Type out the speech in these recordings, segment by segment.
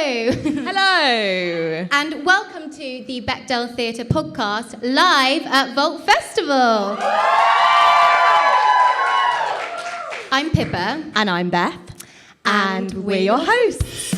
Hello! Hello! And welcome to the Bechdel Theatre podcast, live at Vault Festival. I'm Pippa. And I'm Beth. And we're your hosts.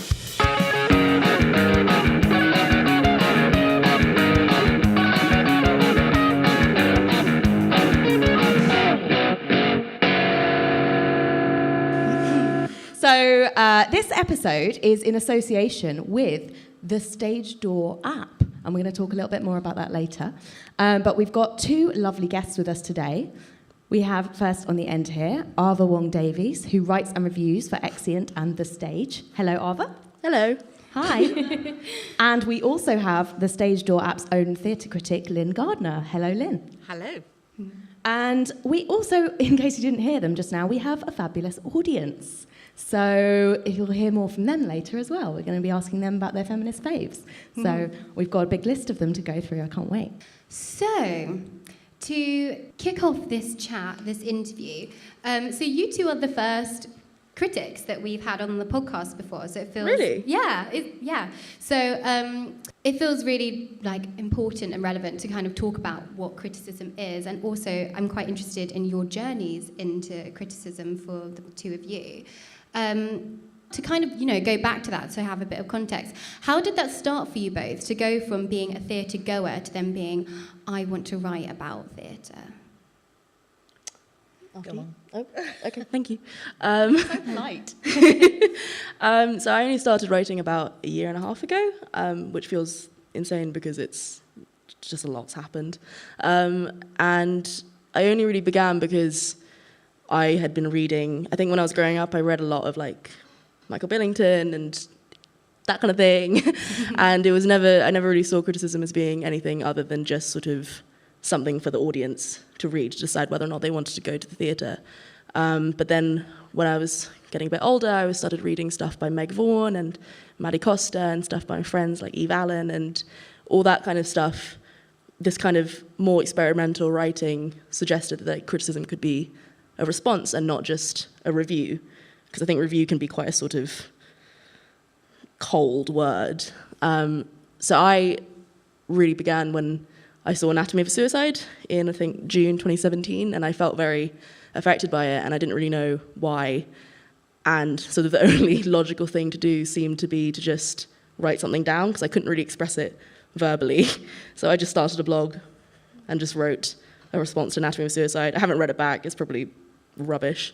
So this episode is in association with the Stagedoor app. And we're going to talk a little bit more about that later. But we've got two lovely guests with us today. We have first on the end here, Ava Wong Davies, who writes and reviews for Exeunt and The Stage. Hello, Ava. Hello. Hi. And we also have the Stagedoor app's own theatre critic, Lyn Gardner. Hello, Lyn. Hello. And we also, in case you didn't hear them just now, we have a fabulous audience. So you'll hear more from them later as well. We're going to be asking them about their feminist faves. So we've got a big list of them to go through. I can't wait. So, to kick off this chat, this interview, so you two are the first critics that we've had on the podcast before. So it feels... Really? Yeah. So it feels really important and relevant to kind of talk about what criticism is. And also, I'm quite interested in your journeys into criticism for the two of you. To kind of, go back to that, so have a bit of context. How did that start for you both, to go from being a theatre goer to then being, I want to write about theatre? Go on. Oh, okay, thank you. Polite. So I only started writing about a year and a half ago, which feels insane because it's just a lot's happened. And I only really began because I had been reading, I think when I was growing up, I read a lot of Michael Billington and that kind of thing. And I never really saw criticism as being anything other than just sort of something for the audience to read, to decide whether or not they wanted to go to the theatre. But then when I was getting a bit older, I started reading stuff by Meg Vaughan and Maddie Costa and stuff by my friends like Eve Allin and all that kind of stuff. This kind of more experimental writing suggested that criticism could be a response and not just a review, because I think review can be quite a sort of cold word. So I really began when I saw Anatomy of a Suicide in, I think, June 2017, and I felt very affected by it, and I didn't really know why. And sort of the only logical thing to do seemed to be to just write something down, because I couldn't really express it verbally. So I just started a blog and just wrote a response to Anatomy of a Suicide. I haven't read it back. It's probably rubbish.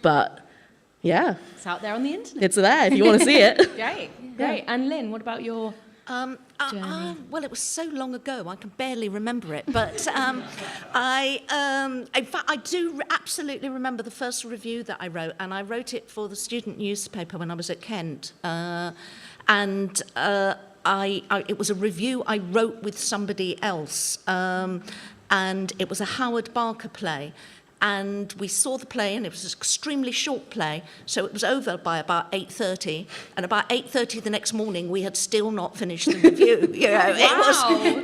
But, yeah. It's out there on the internet. It's there if you want to see it. Great. And Lyn, what about your journey? Well, it was so long ago, I can barely remember it. But in fact, I do absolutely remember the first review that I wrote, and I wrote it for the student newspaper when I was at Kent. It was a review I wrote with somebody else, and it was a Howard Barker play. And we saw the play, and it was an extremely short play, so it was over by about 8:30. And about 8:30 the next morning, we had still not finished the review. Wow.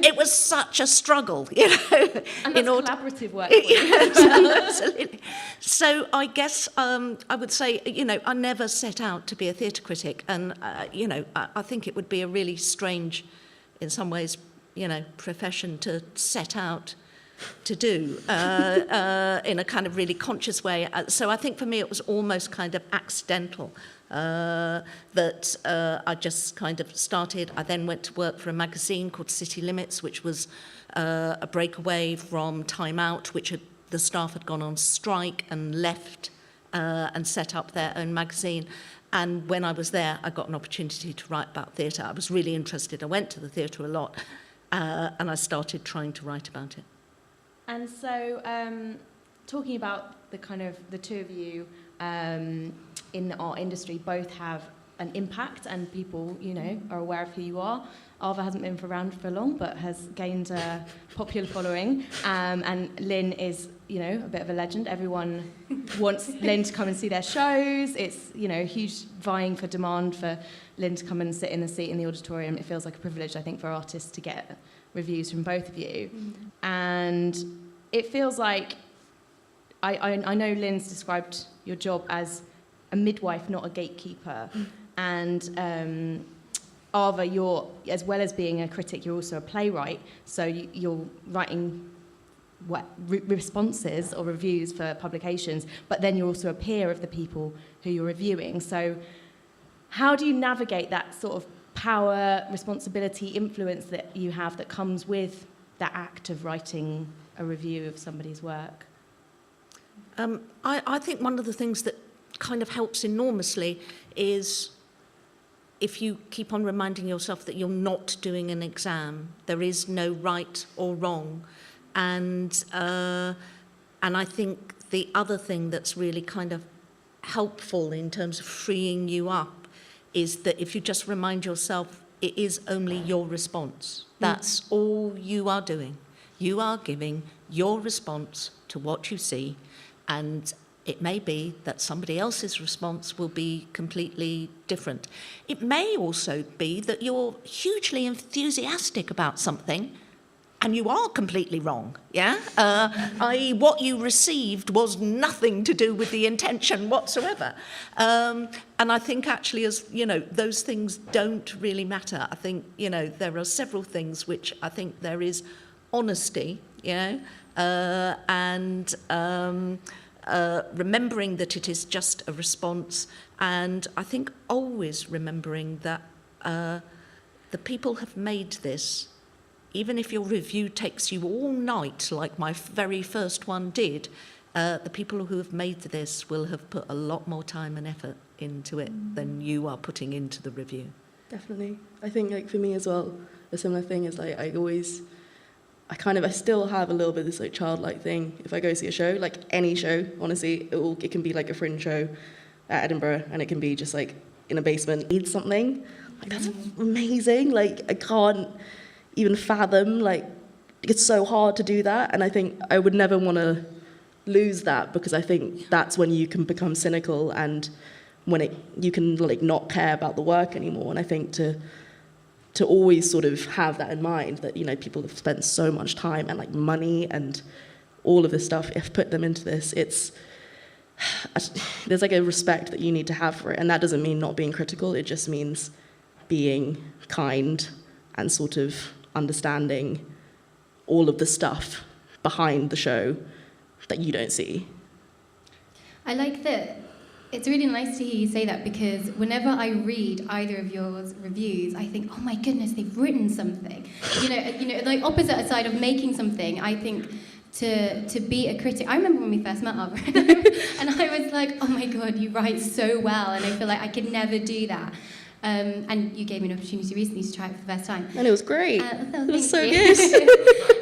It was such a struggle, And that's collaborative work. Absolutely. So I guess I would say, I never set out to be a theatre critic, and I think it would be a really strange, in some ways, profession to set out to do in a kind of really conscious way. So I think for me it was almost kind of accidental that I just kind of started. I then went to work for a magazine called City Limits, which was a breakaway from Time Out, which the staff had gone on strike and left and set up their own magazine. And when I was there, I got an opportunity to write about theatre. I was really interested. I went to the theatre a lot, and I started trying to write about it. And so, talking about the two of you in the art industry, both have an impact, and people, are aware of who you are. Ava hasn't been around for long, but has gained a popular following. And Lyn is, a bit of a legend. Everyone wants Lyn to come and see their shows. It's, huge vying for demand for Lyn to come and sit in the seat in the auditorium. It feels like a privilege, I think, for artists to get reviews from both of you. And it feels like, I know Lyn's described your job as a midwife, not a gatekeeper. And Ava, you're, as well as being a critic, you're also a playwright, so you're writing responses or reviews for publications, but then you're also a peer of the people who you're reviewing. So how do you navigate that sort of power, responsibility, influence that you have that comes with that act of writing a review of somebody's work? I think one of the things that kind of helps enormously is if you keep on reminding yourself that you're not doing an exam. There is no right or wrong. And I think the other thing that's really kind of helpful in terms of freeing you up is that if you just remind yourself it is only your response. That's all you are doing. You are giving your response to what you see, and it may be that somebody else's response will be completely different. It may also be that you're hugely enthusiastic about something and you are completely wrong, yeah? I.e. what you received was nothing to do with the intention whatsoever. And I think actually, as you know, those things don't really matter. I think, you know, there are several things which I think there is honesty, you know, and remembering that it is just a response, and I think always remembering that the people have made this. Even if your review takes you all night, like my very first one did, the people who have made this will have put a lot more time and effort into it than you are putting into the review. Definitely. I think, like, for me as well, a similar thing is, like, I still have a little bit of this, like, childlike thing. If I go see a show, like any show, honestly, it can be like a fringe show at Edinburgh, and it can be just like in a basement, need something. Like, that's amazing. Like, I can't even fathom, like, it's so hard to do that, and I think I would never want to lose that, because I think that's when you can become cynical and when you can, like, not care about the work anymore. And I think to always sort of have that in mind, that, you know, people have spent so much time and, like, money and all of this stuff, if put them into this, there's, like, a respect that you need to have for it, and that doesn't mean not being critical, it just means being kind and sort of understanding all of the stuff behind the show that you don't see. I like that. It's really nice to hear you say that, because whenever I read either of your reviews, I think, oh my goodness, they've written something. You know, like, opposite side of making something, I think to be a critic. I remember when we first met, Ava, and I was like, oh my God, you write so well, and I feel like I could never do that. And you gave me an opportunity recently to try it for the first time. And it was great. It was so good.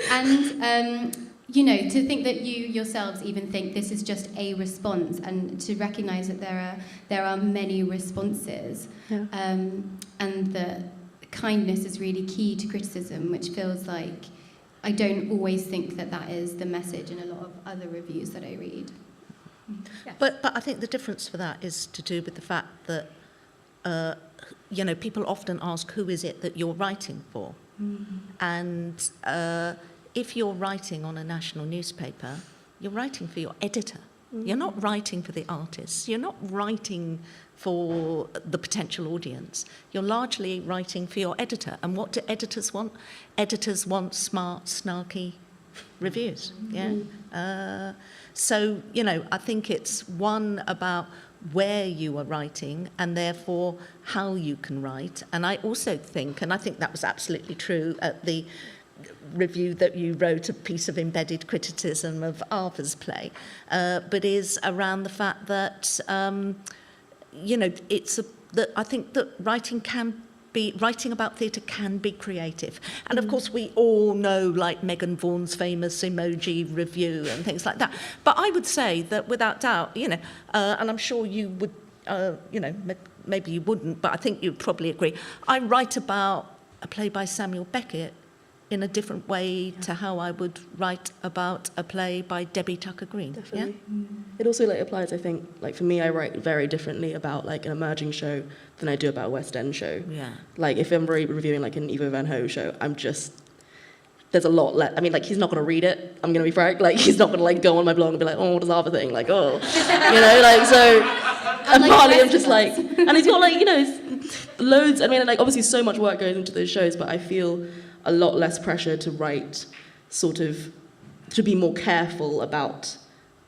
And, you know, to think that you yourselves even think this is just a response, and to recognise that there are many responses, and that kindness is really key to criticism, which feels like I don't always think that is the message in a lot of other reviews that I read. Yeah. But I think the difference for that is to do with the fact that you know, people often ask, who is it that you're writing for? And if you're writing on a national newspaper, you're writing for your editor. You're not writing for the artists. You're not writing for the potential audience. You're largely writing for your editor. And what do editors want? Editors want smart, snarky reviews. Yeah. So, you know, I think it's one about where you are writing and therefore how you can write. And I also think, and I think that was absolutely true at the review that you wrote, a piece of embedded criticism of Ava's play, but is around the fact that, you know, that I think that writing about theatre can be creative. And of course we all know, like, Megan Vaughan's famous emoji review and things like that. But I would say that without doubt, you know, and I'm sure you would, you know, maybe you wouldn't, but I think you'd probably agree, I write about a play by Samuel Beckett in a different way to how I would write about a play by Debbie Tucker-Green. Definitely. Yeah? It also, like, applies, I think, like, for me, I write very differently about, like, an emerging show than I do about a West End show. Yeah. Like, if I'm reviewing, like, an Ivo Van Gogh show, there's a lot less. I mean, like, he's not going to read it, I'm going to be frank. Like, he's not going to, like, go on my blog and be like, oh, what does Ava think? Like, oh. You know, like, so And like partly the I'm just rest like, of us. and it's got like, you know, loads, I mean, like obviously so much work goes into those shows, but I feel a lot less pressure to write sort of, to be more careful about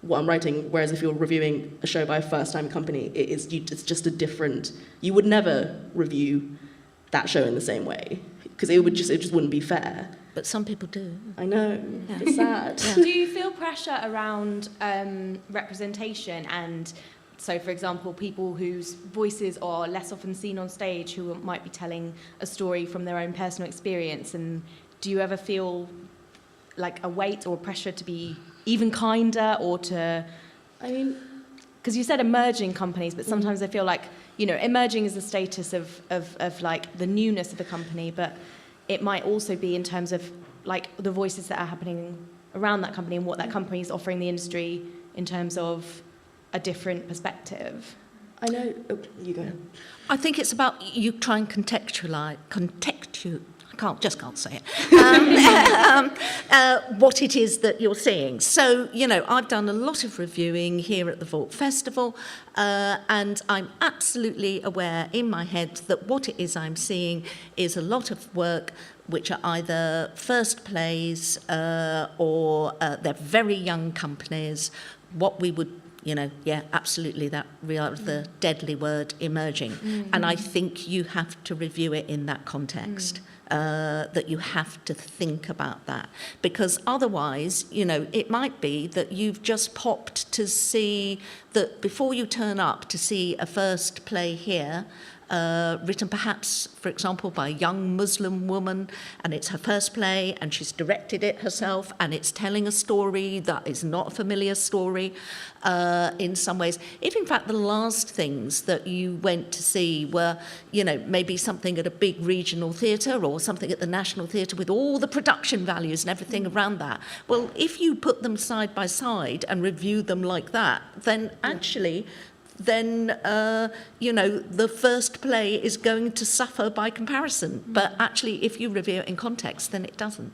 what I'm writing, whereas if you're reviewing a show by a first-time company, it's just a different, you would never review that show in the same way, because it just wouldn't be fair. But some people do. I know, Yeah. it's sad. Do you feel pressure around representation? And so, for example, people whose voices are less often seen on stage, who might be telling a story from their own personal experience, and do you ever feel like a weight or pressure to be even kinder, or to... I mean... Because you said emerging companies, but sometimes I feel like, you know, emerging is the status of like the newness of the company, but it might also be in terms of like the voices that are happening around that company and what that company is offering the industry in terms of a different perspective. I know... Oh, you go. I think it's about you try and can't say it, what it is that you're seeing. So, you know, I've done a lot of reviewing here at the Vault Festival, and I'm absolutely aware in my head that what it is I'm seeing is a lot of work which are either first plays or they're very young companies, what we would, you know, yeah, absolutely, that the deadly word, emerging. Mm-hmm. And I think you have to review it in that context. That you have to think about that, because otherwise, you know, it might be that you've just popped to see that before you turn up to see a first play here, written perhaps, for example, by a young Muslim woman, and it's her first play, and she's directed it herself, and it's telling a story that is not a familiar story in some ways. If, in fact, the last things that you went to see were, you know, maybe something at a big regional theatre or something at the National Theatre with all the production values and everything around that, well, if you put them side by side and review them like that, then actually... then, you know, the first play is going to suffer by comparison. But actually, if you review it in context, then it doesn't.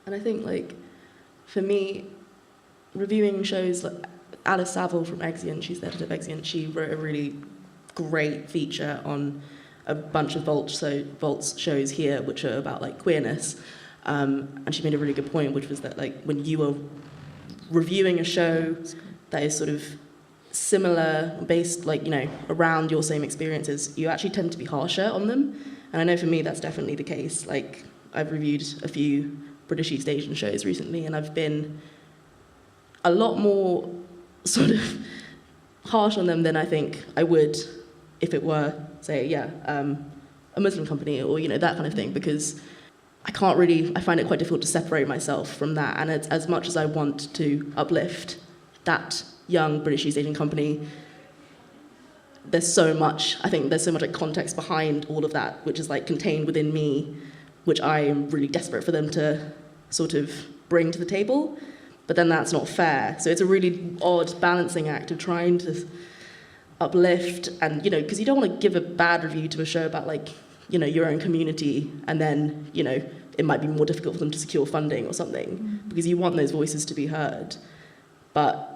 And I think, like, for me, reviewing shows like Alice Saville from Exeunt, she's the editor of Exeunt, she wrote a really great feature on a bunch of Vault's shows here, which are about, like, queerness. And she made a really good point, which was that, like, when you are reviewing a show that is sort of similar, based, like, you know, around your same experiences, you actually tend to be harsher on them. And I know for me that's definitely the case. Like, I've reviewed a few British East Asian shows recently, and I've been a lot more sort of harsh on them than I think I would if it were, say, a Muslim company or, you know, that kind of thing, because I find it quite difficult to separate myself from that. And as much as I want to uplift that young British East Asian company, there's so much like context behind all of that, which is like contained within me, which I am really desperate for them to sort of bring to the table. But then that's not fair. So it's a really odd balancing act of trying to uplift and, you know, because you don't want to give a bad review to a show about, like, you know, your own community, and then, you know, it might be more difficult for them to secure funding or something, because you want those voices to be heard. But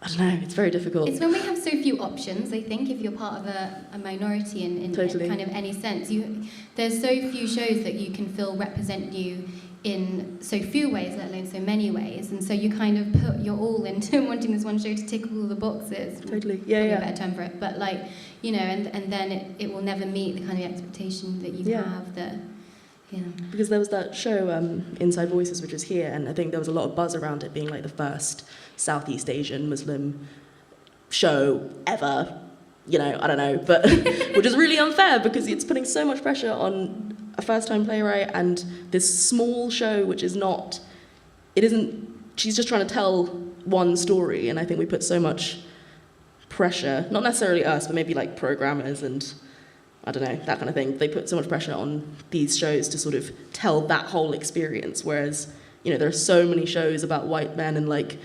I don't know, it's very difficult. It's when we have so few options, I think, if you're part of a minority in Totally. kind of any sense. There's so few shows that you can feel represent you in so few ways, let alone so many ways. And so you kind of put your all into wanting this one show to tick all the boxes. Totally, yeah. A better term for it. But, like, you know, and then it will never meet the kind of expectation that you have that... Yeah. Because there was that show, Inside Voices, which was here, and I think there was a lot of buzz around it being like the first Southeast Asian Muslim show ever, you know, I don't know, but which is really unfair because it's putting so much pressure on a first-time playwright and this small show which is not, she's just trying to tell one story, and I think we put so much pressure, not necessarily us, but maybe like programmers and I don't know, that kind of thing. They put so much pressure on these shows to sort of tell that whole experience, whereas, you know, there are so many shows about white men and, like,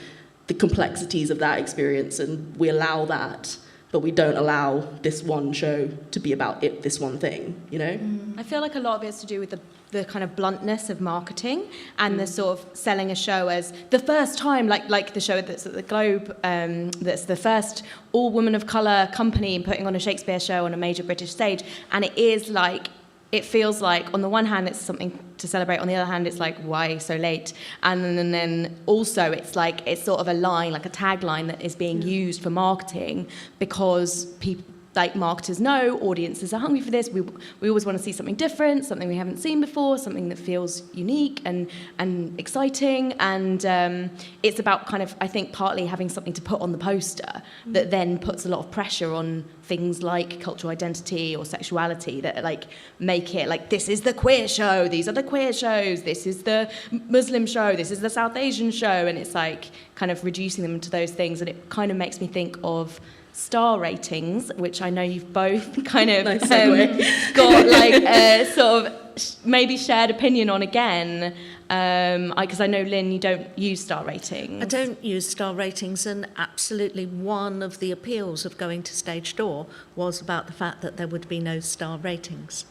the complexities of that experience, and we allow that. but we don't allow this one show to be about this one thing, you know? I feel like a lot of it's to do with the kind of bluntness of marketing and the sort of selling a show as the first time, like the show that's at the Globe, that's the first all women of colour company putting on a Shakespeare show on a major British stage. And it feels like on the one hand it's something to celebrate, on the other hand it's like, why so late? And then also it's like, it's sort of a line, like a tagline that is being used for marketing because people, like marketers know, audiences are hungry for this. We always want to see something different, something we haven't seen before, something that feels unique and exciting. And it's about kind of, I think, partly having something to put on the poster that then puts a lot of pressure on things like cultural identity or sexuality that like make it like, this is the queer show, these are the queer shows, this is the Muslim show, this is the South Asian show. And it's like kind of reducing them to those things. And it kind of makes me think of star ratings, which I know you've both kind of nice got like a sort of maybe shared opinion on again, because I know, Lyn, you don't use star ratings. I don't use star ratings, and absolutely one of the appeals of going to Stagedoor was about the fact that there would be no star ratings,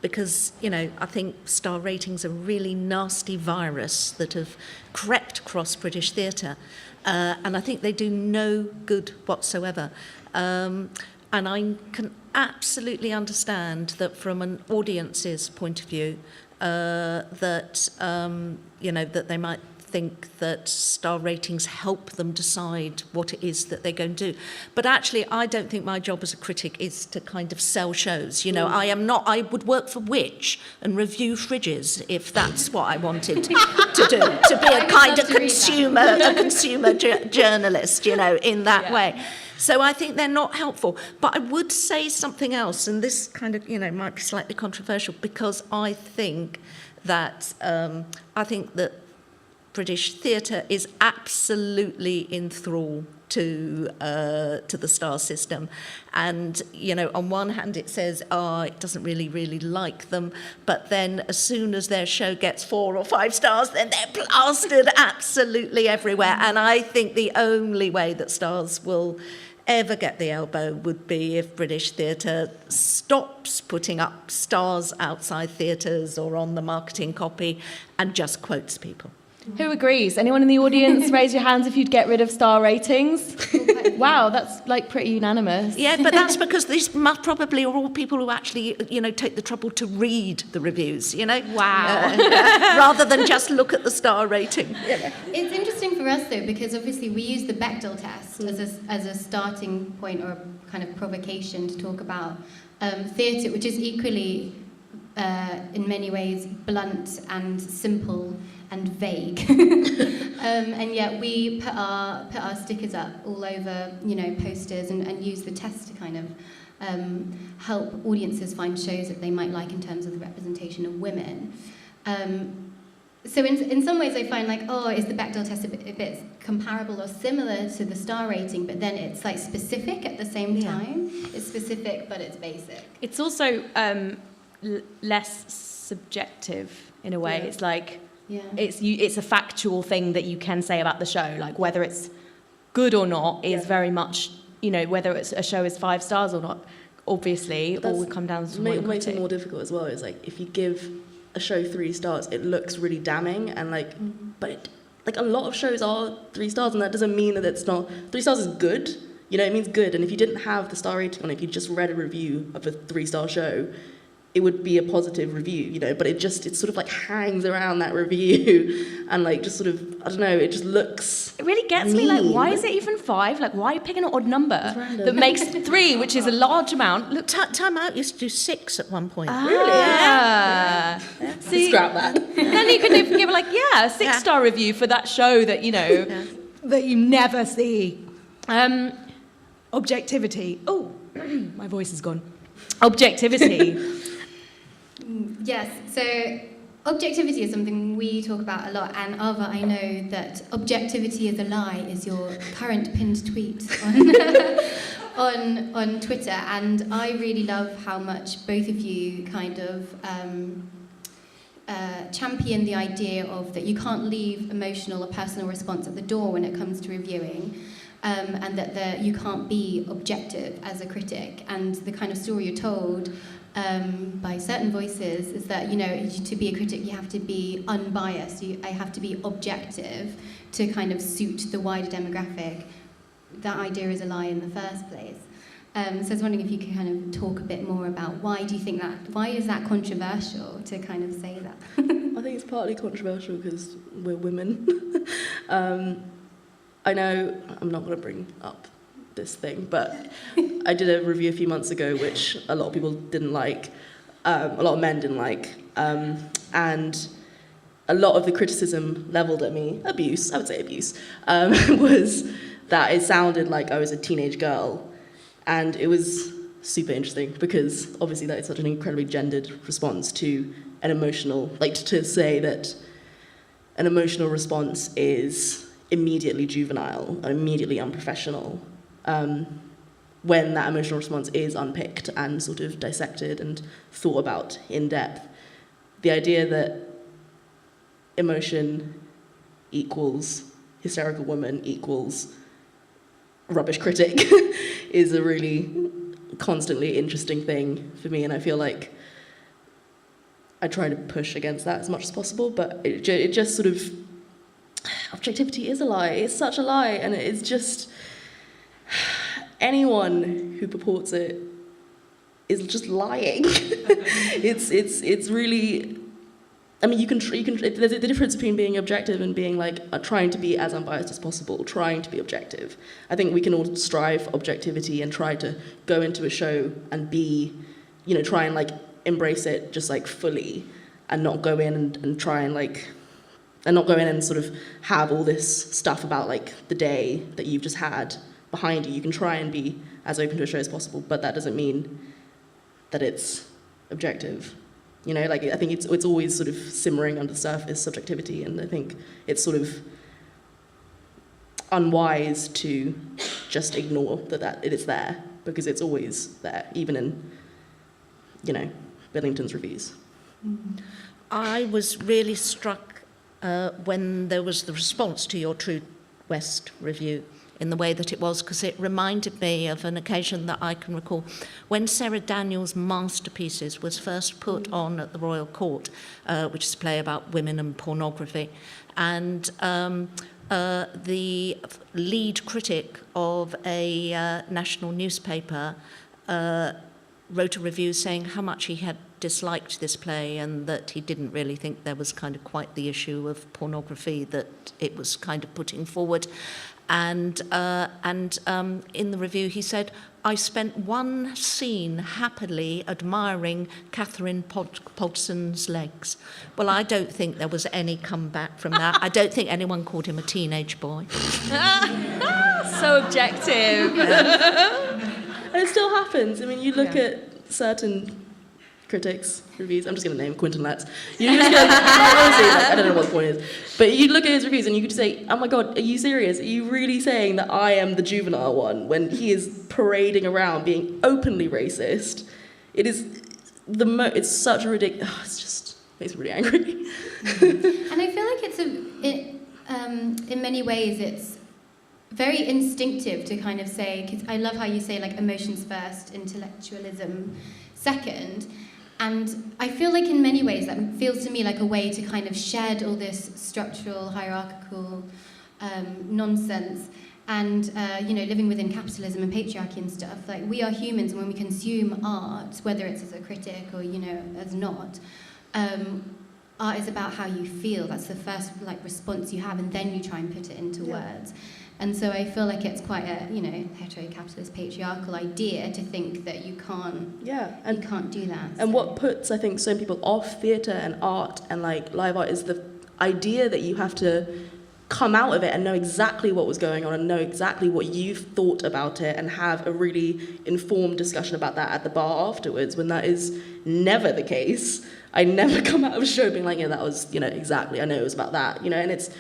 because, you know, I think star ratings are a really nasty virus that have crept across British theatre. And I think they do no good whatsoever. And I can absolutely understand that from an audience's point of view, that they might think that star ratings help them decide what it is that they're going to do. But actually, I don't think my job as a critic is to kind of sell shows. You know, I would work for Which and review fridges if that's what I wanted to do, to be a kind of consumer journalist, you know, in that way. So I think they're not helpful. But I would say something else, and this kind of, you know, might be slightly controversial, because I think that British theatre is absolutely in thrall to the star system. And, you know, on one hand it says, it doesn't really like them, but then as soon as their show gets 4 or 5 stars, then they're plastered absolutely everywhere. And I think the only way that stars will ever get the elbow would be if British theatre stops putting up stars outside theatres or on the marketing copy and just quotes people. Who agrees? Anyone in the audience, raise your hands if you'd get rid of star ratings. Wow, that's like pretty unanimous. Yeah, but that's because these probably are all people who actually, you know, take the trouble to read the reviews, you know? Wow. Rather than just look at the star rating. Yeah. It's interesting for us, though, because obviously we use the Bechdel test as a starting point or a kind of provocation to talk about theatre, which is equally, in many ways, blunt and simple and vague, and yet we put our stickers up all over, you know, posters and use the test to kind of help audiences find shows that they might like in terms of the representation of women. So in some ways I find like, is the Bechdel test a bit comparable or similar to the star rating, but then it's like specific at the same time. It's specific, but it's basic. It's also less subjective in a way. It's like, it's a factual thing that you can say about the show, like whether it's good or not is very much, you know, whether it's a show is 5 stars or not, obviously all would come down to one makes critic. it more difficult as well is like if you give a show 3 stars, it looks really damning, and like but like a lot of shows are 3 stars, and that doesn't mean that it's not 3 stars is good, you know, it means good. And if you didn't have the star rating on it, if you just read a review of a 3-star show, it would be a positive review, you know, but it sort of like hangs around that review and like just sort of, I don't know, it just looks It really gets me, like, why is it even 5? Like, why are you picking an odd number that makes 3, which is a large amount? Look, Time Out used to do 6 at one point. Really? Yeah. See, scrap that. Then you could give like, a 6-star review for that show that, you know, that you never see. Objectivity. Oh, my voice is gone. Objectivity. Yes, so objectivity is something we talk about a lot, and Ava, I know that objectivity is a lie is your current pinned tweet on Twitter, and I really love how much both of you kind of champion the idea of that you can't leave emotional or personal response at the door when it comes to reviewing. and that you can't be objective as a critic. And the kind of story you're told by certain voices is that, to be a critic, you have to be unbiased. I have to be objective to kind of suit the wider demographic. That idea is a lie in the first place. So I was wondering if you could kind of talk a bit more about why is that controversial to kind of say that? I think it's partly controversial because we're women. I know I'm not going to bring up this thing, but I did a review a few months ago which a lot of people didn't like, a lot of men didn't like, and a lot of the criticism levelled at me, abuse, was that it sounded like I was a teenage girl. And it was super interesting because obviously that is such an incredibly gendered response to an emotional, to say that an emotional response is immediately juvenile and immediately unprofessional, when that emotional response is unpicked and sort of dissected and thought about in depth. The idea that emotion equals hysterical woman equals rubbish critic is a really constantly interesting thing for me, and I feel like I try to push against that as much as possible, but it just sort of, objectivity is a lie. It's such a lie, and it's just, anyone who purports it is just lying. It's really, I mean, there's a difference between being objective and being trying to be as unbiased as possible, trying to be objective. I think we can all strive for objectivity and try to go into a show and be, try and embrace it just fully, and not go in and try and not go in and sort of have all this stuff about the day that you've just had behind you. You can try and be as open to a show as possible, but that doesn't mean that it's objective. I think it's always sort of simmering under the surface, subjectivity, and I think it's sort of unwise to just ignore that it is there, because it's always there, even in, Billington's reviews. I was really struck when there was the response to your True West review in the way that it was, because it reminded me of an occasion that I can recall when Sarah Daniels' Masterpieces was first put on at the Royal Court, which is a play about women and pornography, and the lead critic of a national newspaper wrote a review saying how much he had disliked this play and that he didn't really think there was kind of quite the issue of pornography that it was kind of putting forward. And in the review he said, I spent one scene happily admiring Catherine Podson's legs. Well, I don't think there was any comeback from that. I don't think anyone called him a teenage boy. So objective. And it still happens. I mean, you look at certain critics' reviews. I'm just going to name Quentin Letts. You just go, honestly, I don't know what the point is. But you look at his reviews and you could say, oh my God, are you serious? Are you really saying that I am the juvenile one when he is parading around being openly racist? It is it's such a ridiculous... Oh, it's just makes me really angry. And I feel like in many ways it's very instinctive to kind of say, because I love how you say emotions first, intellectualism second. And I feel like in many ways that feels to me like a way to kind of shed all this structural, hierarchical nonsense and, living within capitalism and patriarchy and stuff. We are humans, and when we consume art, whether it's as a critic or, as not, art is about how you feel. That's the first response you have, and then you try and put it into words. And so I feel like it's quite a, hetero-capitalist patriarchal idea to think that you can't do that. And what puts, I think, so many people off theatre and art and live art is the idea that you have to come out of it and know exactly what was going on and know exactly what you've thought about it and have a really informed discussion about that at the bar afterwards, when that is never the case. I never come out of a show being that was, exactly, I know it was about that, and it's,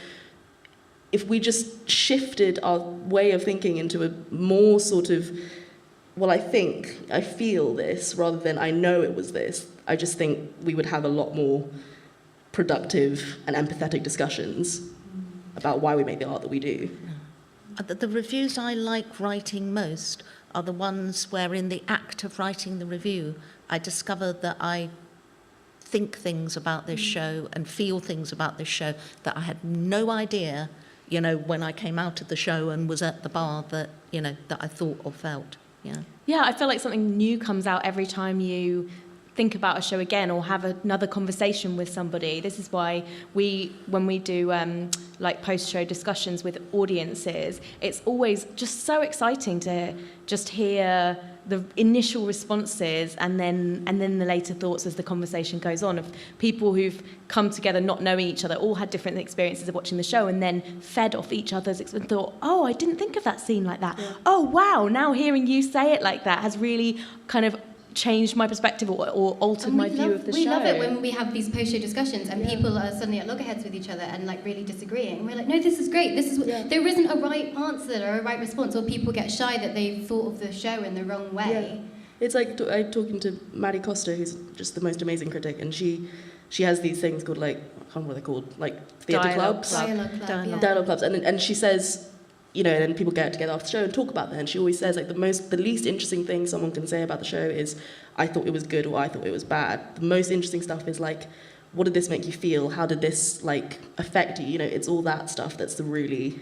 if we just shifted our way of thinking into a more sort of, well, I feel this, rather than I know it was this, I just think we would have a lot more productive and empathetic discussions about why we make the art that we do. the reviews I like writing most are the ones where in the act of writing the review, I discover that I think things about this show and feel things about this show that I had no idea, you know, when I came out of the show and was at the bar that, you know, that I thought or felt. Yeah. Yeah, I feel like something new comes out every time you think about a show again or have another conversation with somebody. This is why when we do like post-show discussions with audiences, it's always just so exciting to just hear the initial responses and then the later thoughts as the conversation goes on, of people who've come together not knowing each other, all had different experiences of watching the show, and then fed off each other's and thought, oh, I didn't think of that scene like that. Yeah. Oh, wow, now hearing you say it like that has really kind of changed my perspective or altered my view of the show. We love it when we have these post-show discussions and people are suddenly at loggerheads with each other and like really disagreeing. And we're like, no, this is great. This is there isn't a right answer or a right response, or people get shy that they've thought of the show in the wrong way. Yeah. It's like I'm talking to Maddie Costa, who's just the most amazing critic, and she has these things called, like, I can't remember what they're called, like theatre clubs. Dialogue clubs. And she says, you know, and then people get together after the show and talk about that. And she always says, like, the least interesting thing someone can say about the show is, I thought it was good or I thought it was bad. The most interesting stuff is, like, what did this make you feel? How did this, like, affect you? You know, it's all that stuff that's the really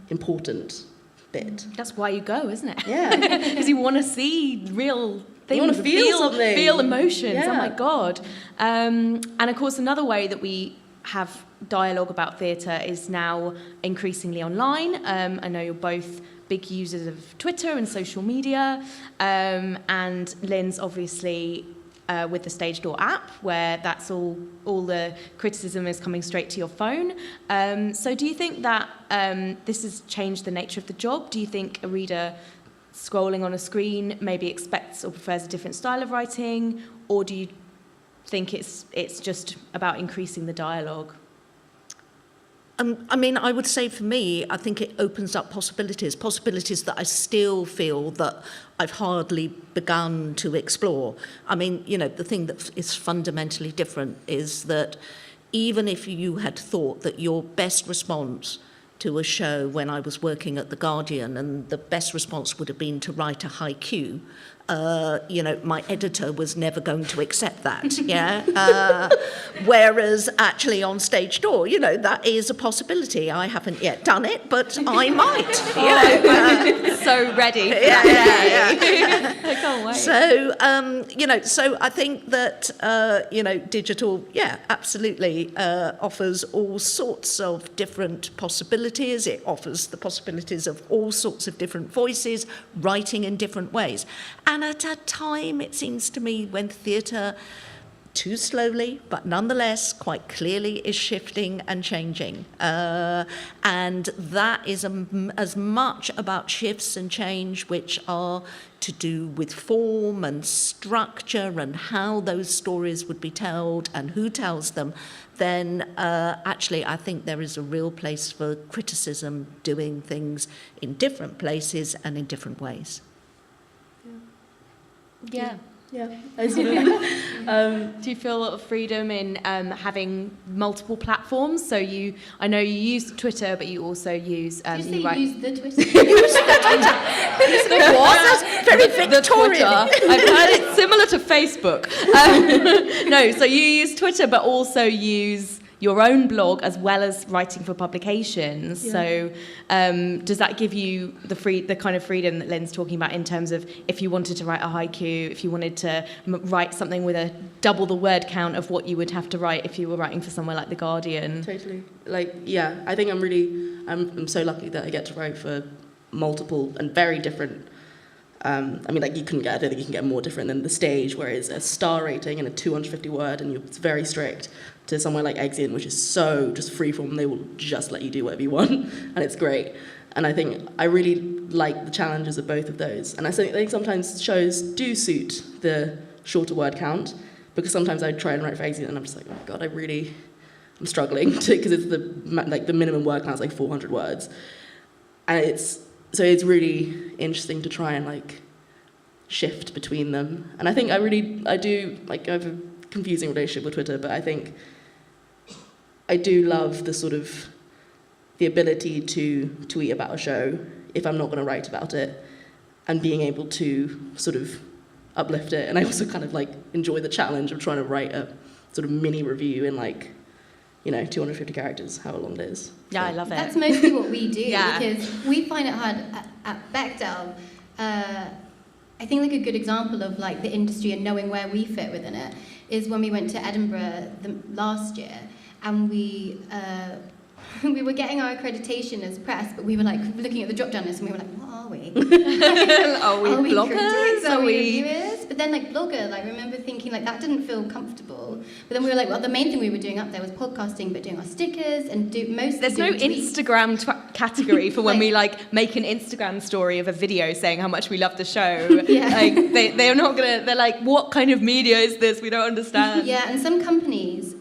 important bit. That's why you go, isn't it? Yeah. Because you want to see real things. You want to feel something. Feel emotions. Yeah. Oh, my God. And, of course, another way that we have dialogue about theatre is now increasingly online. I know you're both big users of Twitter and social media, and Lyn's obviously with the Stagedoor app, where that's all the criticism is coming straight to your phone. So do you think that this has changed the nature of the job? Do you think a reader scrolling on a screen maybe expects or prefers a different style of writing, or do you think it's just about increasing the dialogue? I mean, I would say for me, I think it opens up possibilities that I still feel that I've hardly begun to explore. I mean, you know, the thing that is fundamentally different is that even if you had thought that your best response to a show when I was working at The Guardian, and the best response would have been to write a haiku, you know, my editor was never going to accept that, yeah? Whereas actually on Stagedoor, you know, that is a possibility. I haven't yet done it, but I might, you know. So ready. Yeah. I can't wait. So, you know, so I think that, you know, digital, yeah, absolutely offers all sorts of different possibilities. It offers the possibilities of all sorts of different voices, writing in different ways. And at a time, it seems to me, when theatre, too slowly, but nonetheless quite clearly, is shifting and changing. And that is as much about shifts and change, which are to do with form and structure and how those stories would be told and who tells them, then actually I think there is a real place for criticism doing things in different places and in different ways. Yeah. Yeah. Do you feel a lot of freedom in having multiple platforms? So I know you use Twitter, but you also use... Did you say use the Twitter? What? Very Victorian. I've heard it's similar to Facebook. No, so you use Twitter, but also use your own blog as well as writing for publications. Yeah. So does that give you the kind of freedom that Lyn's talking about, in terms of if you wanted to write a haiku, if you wanted to write something with a double the word count of what you would have to write if you were writing for somewhere like The Guardian? Totally. Like, yeah, I think I'm so lucky that I get to write for multiple and very different. I mean, like, I don't think you can get more different than The Stage, where it's a star rating and a 250 word, and it's very strict, to somewhere like Exeunt, which is so just freeform. They will just let you do whatever you want, and it's great. And I think I really like the challenges of both of those. And I think sometimes shows do suit the shorter word count, because sometimes I try and write for Exeunt, and I'm just like, oh my God, I'm struggling to, because it's the minimum word count is like 400 words, and it's really interesting to try and like shift between them. And I think I do, like, I have a confusing relationship with Twitter, but I think I do love the the ability to tweet about a show if I'm not going to write about it, and being able to sort of uplift it. And I also kind of like enjoy the challenge of trying to write a sort of mini review in like, 250 characters, however long it is. Yeah, So- I love it. That's mostly what we do, Yeah. because we find it hard at Bechdel. I think like a good example of like the industry and knowing where we fit within it is when we went to Edinburgh last year, and we were getting our accreditation as press, but we were like looking at the drop down list and we were like, what are we? Are we bloggers? Critics? Are Are we we... reviewers? But then like blogger, like remember thinking like that didn't feel comfortable. But then we were like, well, the main thing we were doing up there was podcasting, but doing our stickers and There's no Instagram category for when we like make an Instagram story of a video saying how much we love the show. Yeah. Like they're not gonna. They're like, what kind of media is this? We don't understand. Yeah, and some companies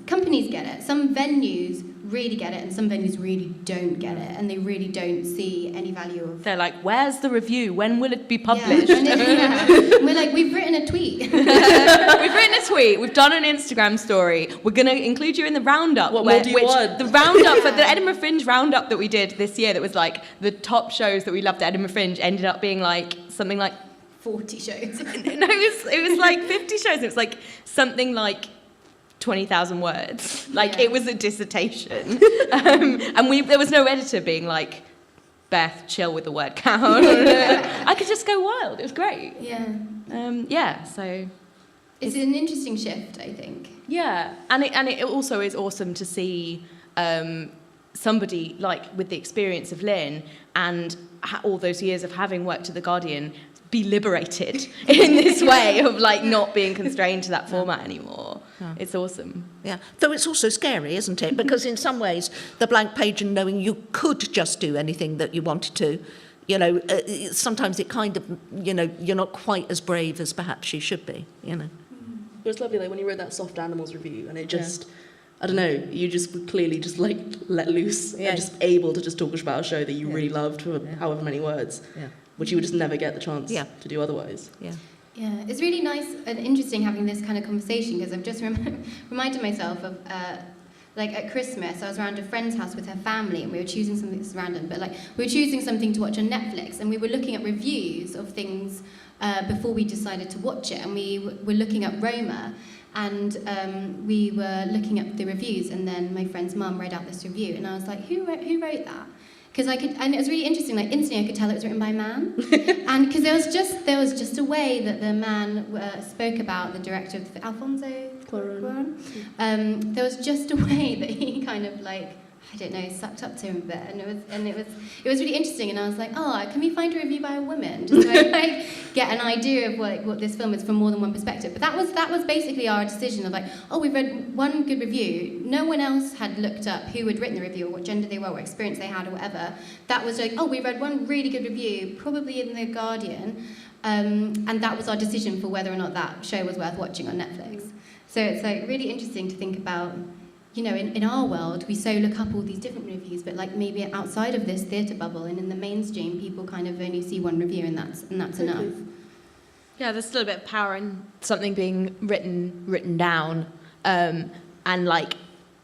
get it. Some venues really get it, and some venues really don't get it, and they really don't see any value of. They're like, where's the review? When will it be published? Yeah, and we're like, we've written a tweet. We've written a tweet. We've done an Instagram story. We're going to include you in the roundup. What more do you want? The roundup, for the Edinburgh Fringe roundup that we did this year, that was like the top shows that we loved at Edinburgh Fringe, ended up being like something like 40 shows. no, it was like 50 shows. It was like something like 20,000 words. Like Yeah. it was a dissertation, and there was no editor being like, Beth, chill with the word count. I could just go wild. It was great. Yeah. So It's an interesting shift, I think. yeah, and it also is awesome to see somebody like with the experience of Lyn and all those years of having worked at The Guardian be liberated in this way of like not being constrained to that format anymore. Yeah. It's awesome. Yeah, though it's also scary, isn't it? Because in some ways, the blank page and knowing you could just do anything that you wanted to, sometimes it kind of, you're not quite as brave as perhaps you should be, It was lovely, like when you wrote that Soft Animals review, and it just, I don't know, you just were clearly just like let loose, Yeah. and just able to just talk about a show that you really loved for Yeah. however many words, Yeah. which you would just never get the chance Yeah. to do otherwise. Yeah. Yeah, it's really nice and interesting having this kind of conversation, because I've just reminded myself of, like at Christmas, I was around a friend's house with her family, and we were choosing something that's random, but like we were choosing something to watch on Netflix, and we were looking at reviews of things before we decided to watch it, and we were looking at Roma, and we were looking at the reviews, and then my friend's mum read out this review, and I was like, who wrote that? Because and it was really interesting. Like instantly, I could tell it was written by a man, and because there was just a way that the man spoke about the director of Alfonso Cuarón. There was just a way that he kind of like, I don't know, sucked up to him a bit, and it was really interesting. And I was like, oh, can we find a review by a woman, just so I like get an idea of what this film is from more than one perspective. But that was basically our decision of like, oh, we've read one good review. No one else had looked up who had written the review, or what gender they were, what experience they had, or whatever. That was like, oh, we read one really good review, probably in The Guardian, and that was our decision for whether or not that show was worth watching on Netflix. So it's like really interesting to think about. In our world, we so look up all these different reviews, but like maybe outside of this theatre bubble and in the mainstream, people kind of only see one review, and that's enough. Yeah, there's still a bit of power in something being written down, and like,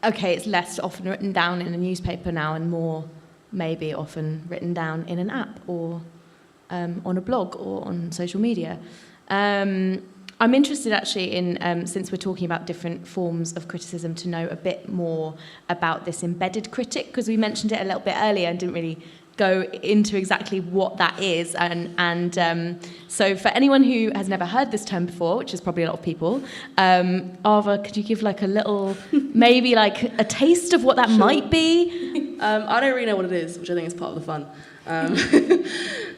okay, it's less often written down in a newspaper now, and more maybe often written down in an app or on a blog or on social media. I'm interested actually in, since we're talking about different forms of criticism, to know a bit more about this embedded critic, because we mentioned it a little bit earlier and didn't really go into exactly what that is. And so for anyone who has never heard this term before, which is probably a lot of people, Ava, could you give like a little, maybe like a taste of what that might be? I don't really know what it is, which I think is part of the fun.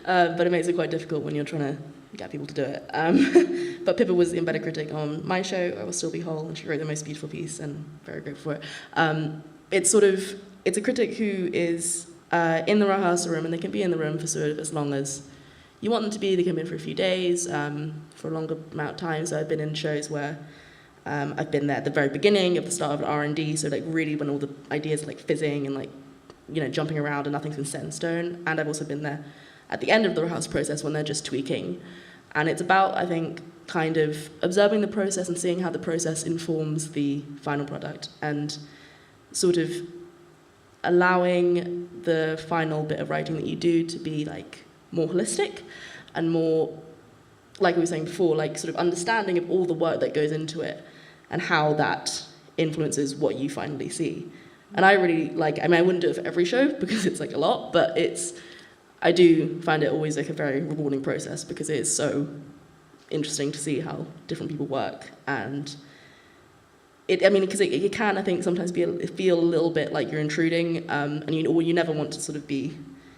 But it makes it quite difficult when you're trying to get people to do it. But Pippa was the embedded critic on my show, I Will Still Be Whole, and she wrote the most beautiful piece, and very grateful for it. It's a critic who is in the rehearsal room, and they can be in the room for sort of as long as you want them to be. They can be in for a few days, for a longer amount of time. So I've been in shows where I've been there at the very beginning of the start of an R&D, so like really when all the ideas are like fizzing and like, jumping around and nothing's been set in stone. And I've also been there at the end of the rehearsal process when they're just tweaking. And it's about, I think, kind of observing the process and seeing how the process informs the final product, and sort of allowing the final bit of writing that you do to be like more holistic and more, like we were saying before, like sort of understanding of all the work that goes into it and how that influences what you finally see. And I really like, I mean, I wouldn't do it for every show because it's like a lot, but I do find it always like a very rewarding process because it is so interesting to see how different people work. And because it can, I think, sometimes feel a little bit like you're intruding, and you never want to sort of be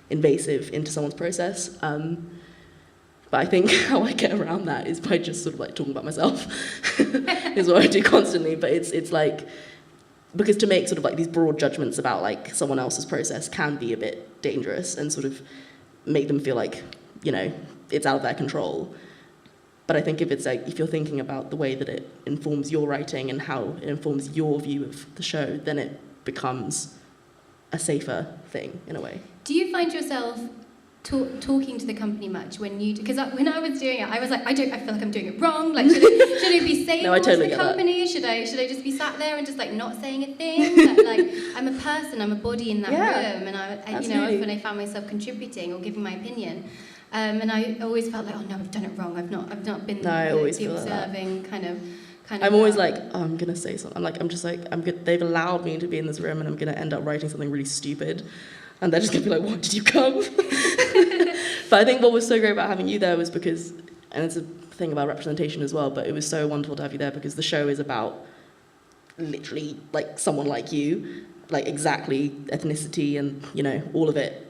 invasive into someone's process. But I think how I get around that is by just sort of like talking about myself, is what I do constantly. But it's like, because to make sort of like these broad judgments about like someone else's process can be a bit dangerous and sort of make them feel like, it's out of their control. But I think if you're thinking about the way that it informs your writing and how it informs your view of the show, then it becomes a safer thing in a way. Do you find yourself talking to the company much when you? Because when I was doing it, I was like, I feel like I'm doing it wrong. Like, should I be saying more to the company? Should I just be sat there and just like not saying a thing? Like I'm a person, I'm a body in that room, and I when I found myself contributing or giving my opinion. And I always felt like, oh no, I've done it wrong. I've not been the observing kind of. I'm always like, oh, I'm gonna say something. I'm just like, I'm good. They've allowed me to be in this room, and I'm gonna end up writing something really stupid, and they're just gonna be like, why did you come? But I think what was so great about having you there was because, and it's a thing about representation as well, but it was so wonderful to have you there because the show is about literally like someone like you, like exactly ethnicity and all of it.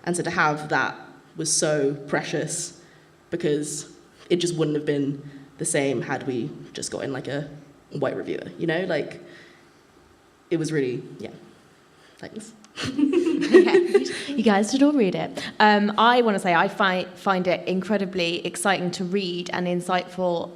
And so to have that was so precious because it just wouldn't have been the same had we just got in like a white reviewer, like it was really, thanks. You guys should all read it. I want to say I find it incredibly exciting to read and insightful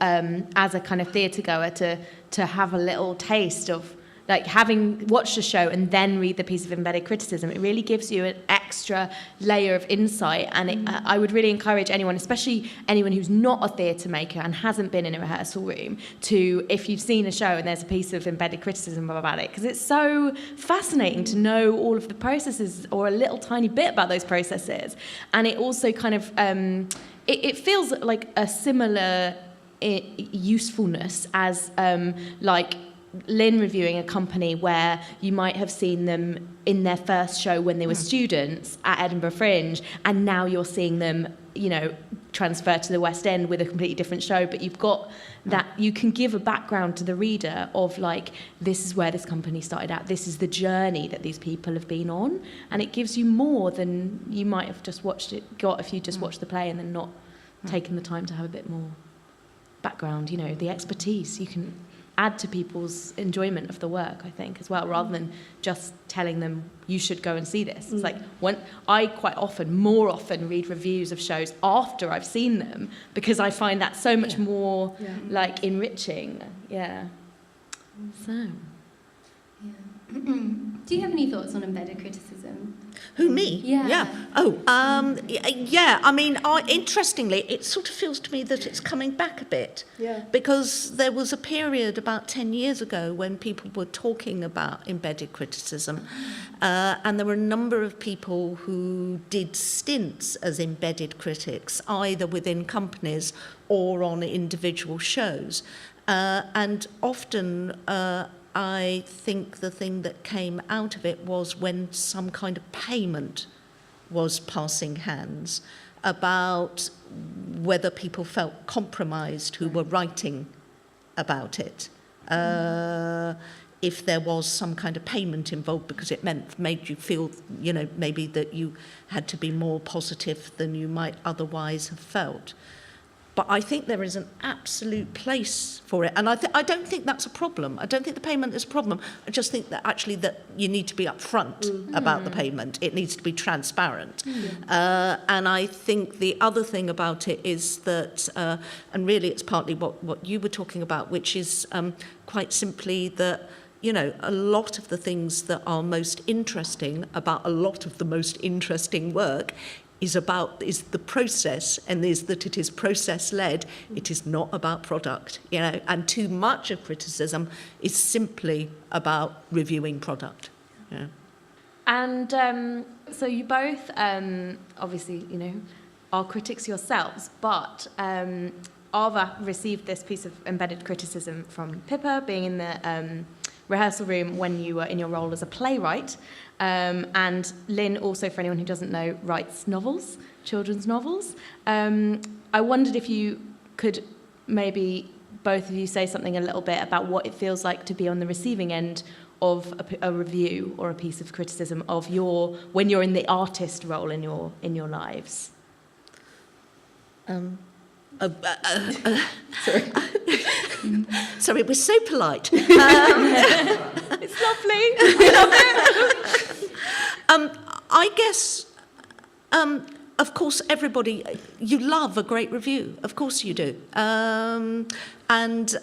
as a kind of theatre goer to have a little taste of like having watched a show and then read the piece of embedded criticism. It really gives you an extra layer of insight, and I would really encourage anyone, especially anyone who's not a theatre maker and hasn't been in a rehearsal room, to, if you've seen a show and there's a piece of embedded criticism about it, because it's so fascinating to know all of the processes or a little tiny bit about those processes. And it also kind of it feels like a similar usefulness as like Lyn reviewing a company where you might have seen them in their first show when they were students at Edinburgh Fringe, and now you're seeing them, transfer to the West End with a completely different show, but you've got that, you can give a background to the reader of like, this is where this company started out, this is the journey that these people have been on, and it gives you more than you might have just got if you just watched the play and then not taken the time to have a bit more background, the expertise. You can add to people's enjoyment of the work, I think, as well, rather than just telling them you should go and see this. It's like I more often read reviews of shows after I've seen them because I find that so much more like enriching. Yeah. So. Yeah. Do you have any thoughts on embedded criticism? Who, me? Yeah. Oh, yeah. I mean, interestingly, it sort of feels to me that it's coming back a bit. Yeah. Because there was a period about 10 years ago when people were talking about embedded criticism, and there were a number of people who did stints as embedded critics, either within companies or on individual shows. And often I think the thing that came out of it was when some kind of payment was passing hands about whether people felt compromised who were writing about it. If there was some kind of payment involved because it made you feel, maybe that you had to be more positive than you might otherwise have felt. But I think there is an absolute place for it. And I don't think that's a problem. I don't think the payment is a problem. I just think that actually that you need to be upfront about the payment. It needs to be transparent. And I think the other thing about it is that, and really it's partly what you were talking about, which is quite simply that, a lot of the things that are most interesting about a lot of the most interesting work is the process, and is that it is process-led. It is not about product, and too much of criticism is simply about reviewing product. Yeah. And so you both, obviously, are critics yourselves, but Ava received this piece of embedded criticism from Pippa, being in the rehearsal room when you were in your role as a playwright. And Lyn, also, for anyone who doesn't know, writes novels, children's novels. I wondered if you could maybe both of you say something a little bit about what it feels like to be on the receiving end of a review or a piece of criticism of when you're in the artist role in your lives. Sorry. Sorry, we're so polite. It's lovely. I guess, of course, everybody, you love a great review. Of course you do. And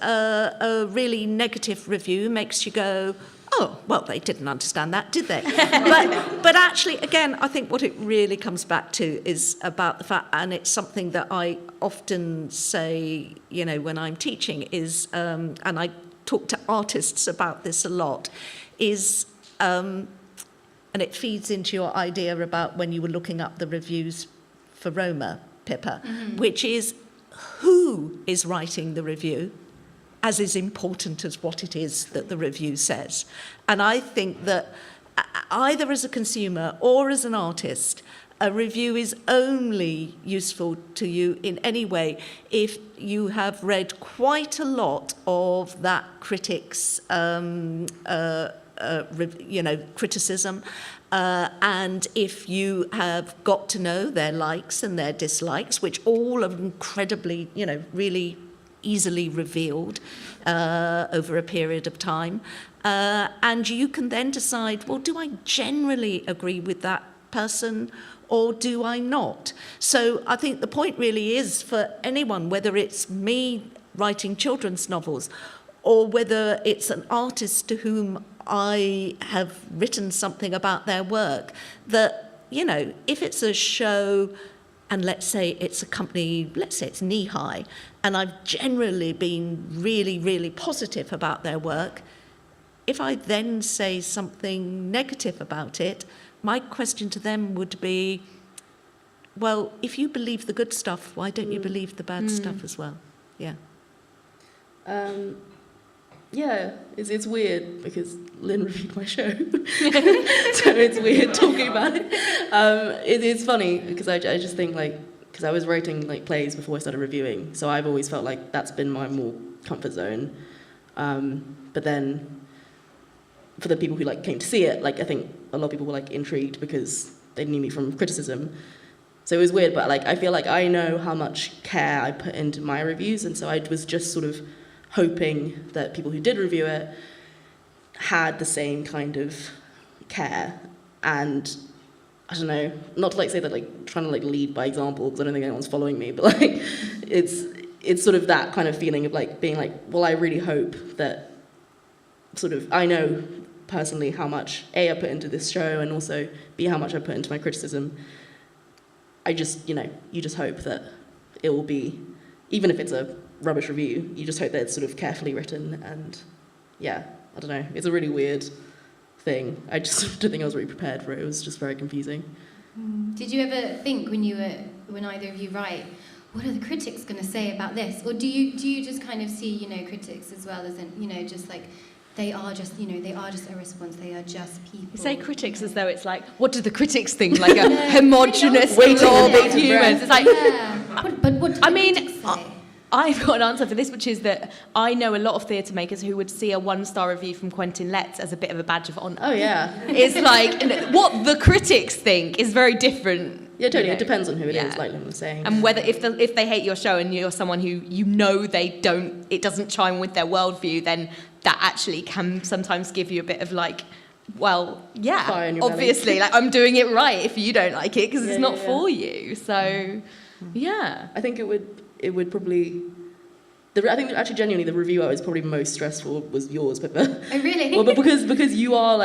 a really negative review makes you go, oh, well, they didn't understand that, did they? But actually, again, I think what it really comes back to is about the fact, and it's something that I often say, when I'm teaching, is, and I talk to artists about this a lot, is, and it feeds into your idea about when you were looking up the reviews for Roma, Pippa, which is who is writing the review, as is important as what it is that the review says. And I think that either as a consumer or as an artist, a review is only useful to you in any way if you have read quite a lot of that critic's criticism, and if you have got to know their likes and their dislikes, which all are incredibly, really easily revealed over a period of time, and you can then decide, well, do I generally agree with that person or do I not? So I think the point really is for anyone, whether it's me writing children's novels or whether it's an artist to whom I have written something about their work, that, if it's a show and let's say it's a company, let's say it's Knee High, and I've generally been really, really positive about their work, if I then say something negative about it, my question to them would be, well, if you believe the good stuff, why don't you believe the bad stuff as well? Yeah. Yeah, it's weird because Lyn reviewed my show, so it's weird talking about it. It's funny because I just think because I was writing plays before I started reviewing, so I've always felt like that's been my more comfort zone. But then for the people who came to see it, I think a lot of people were intrigued because they knew me from criticism. So it was weird, but I feel like I know how much care I put into my reviews, and so I was just sort of hoping that people who did review it had the same kind of care. And I don't know, not to say that trying to lead by example, because I don't think anyone's following me, but it's sort of that kind of feeling of being well, I really hope that sort of I know personally how much A, I put into this show, and also B, how much I put into my criticism. I just, you just hope that it will be, even if it's a rubbish review, you just hope that it's sort of carefully written, and yeah, I don't know, it's a really weird thing. I just don't think I was really prepared for it. It was just very confusing. Did you ever think when either of you write, what are the critics going to say about this? Or do you just kind of see, critics as well as in, just they are just a response, they are just people. You say critics as though it's what do the critics think? Like a homogenous blob of humans. It's but what do the critics say? I've got an answer for this, which is that I know a lot of theatre makers who would see a 1-star review from Quentin Letts as a bit of a badge of honour. Oh, yeah. It's what the critics think is very different. Yeah, totally. It depends on who it is, like Lyn was saying. And whether if they hate your show and you're someone who it doesn't chime with their worldview, then that actually can sometimes give you a bit of well, yeah, obviously, I'm doing it right if you don't like it because it's not for you. So, yeah. I think it would probably... I think actually genuinely the review I was probably most stressed for was yours, Pippa. Oh, really? Well, but because you are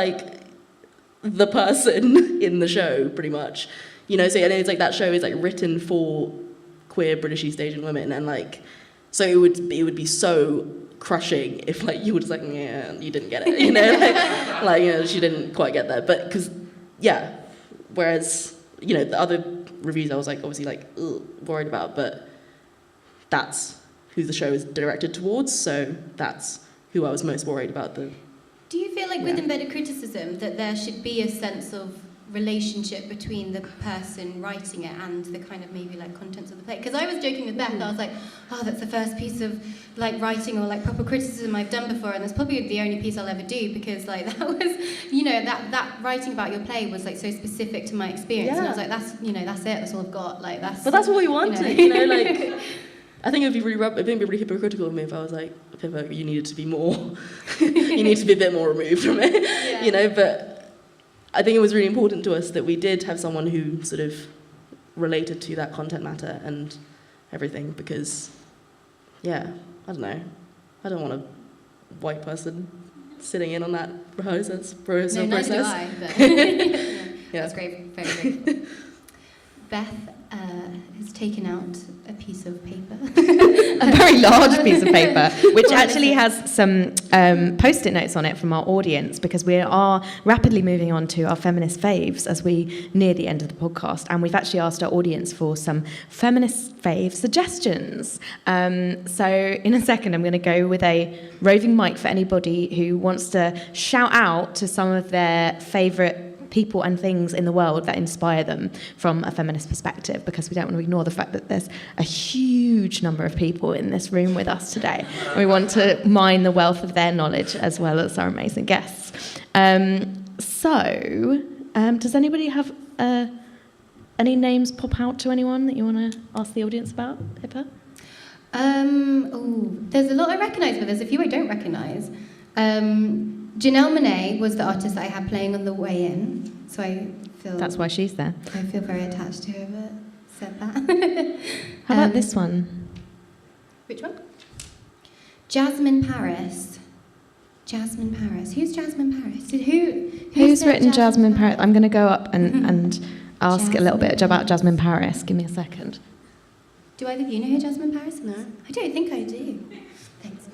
the person in the show, pretty much. So and it's that show is written for queer British East Asian women, and so it would be so crushing if you were just yeah, you didn't get it, she didn't quite get there, but because yeah. Whereas, you know, the other reviews I was like, obviously, like, worried about, but that's who the show is directed towards, so that's who I was most worried about. Do you feel like with embedded criticism that there should be a sense of relationship between the person writing it and the kind of maybe like contents of the play? Because I was joking with Beth, I was like, oh, that's the first piece of like writing or like proper criticism I've done before, and that's probably the only piece I'll ever do, because like that was, you know, that writing about your play was like so specific to my experience, and I was like, that's, you know, that's it, that's all I've got, like that's. But that's what we wanted, you know, like. I think it'd be really hypocritical of me if I was like, Pippa, you needed to be more, you need to be a bit more removed from it, you know, but I think it was really important to us that we did have someone who sort of related to that content matter and everything, because, yeah, I don't know, I don't want a white person sitting in on that rehearsal process. No, neither do I, but yeah. That's great, very great. Beth has taken out a piece of paper. A very large piece of paper, which actually has some post-it notes on it from our audience, because we are rapidly moving on to our feminist faves as we near the end of the podcast, and we've actually asked our audience for some feminist fave suggestions. So in a second I'm going to go with a roving mic for anybody who wants to shout out to some of their favourite people and things in the world that inspire them from a feminist perspective, because we don't want to ignore the fact that there's a huge number of people in this room with us today. We want to mine the wealth of their knowledge as well as our amazing guests. So, does anybody have any names pop out to anyone that you want to ask the audience about, Pippa? There's a lot I recognise, but there's a few I don't recognise. Janelle Monáe was the artist that I had playing on the way in, so I feel... That's why she's there. I feel very attached to whoever said that. How about this one? Which one? Jasmine Paris. Jasmine Paris. Who's Jasmine Paris? Who's written Jasmine Paris? I'm going to go up and ask a little bit about Jasmine Paris. Give me a second. Do either of you know who Jasmine Paris is? No. I don't think I do. Thanks.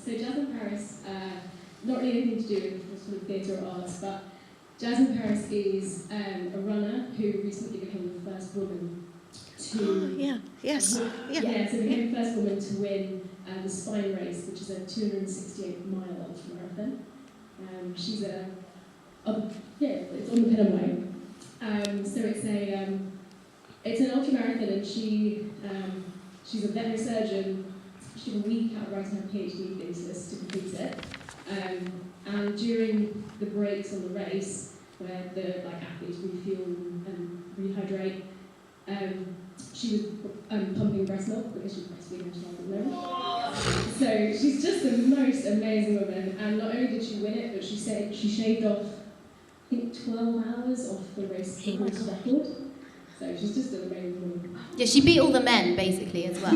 So Jasmine Paris, not really anything to do with sort of theatre or arts, but Jasmine Paris is a runner who recently became the first woman to... so became the first woman to win the Spine Race, which is a 268-mile ultramarathon. She's it's on the Pennham Way. So it's an ultramarathon, and she's a veterinary surgeon. She took a week out writing her PhD thesis to complete it. And during the breaks on the race, where the athletes refuel and rehydrate, she was pumping breast milk because she's breastfeeding her child at the moment. So she's just the most amazing woman. And not only did she win it, but she said she shaved off, I think, 12 hours off the race record. So she's just an amazing woman. Yeah, she beat all the men, basically, as well.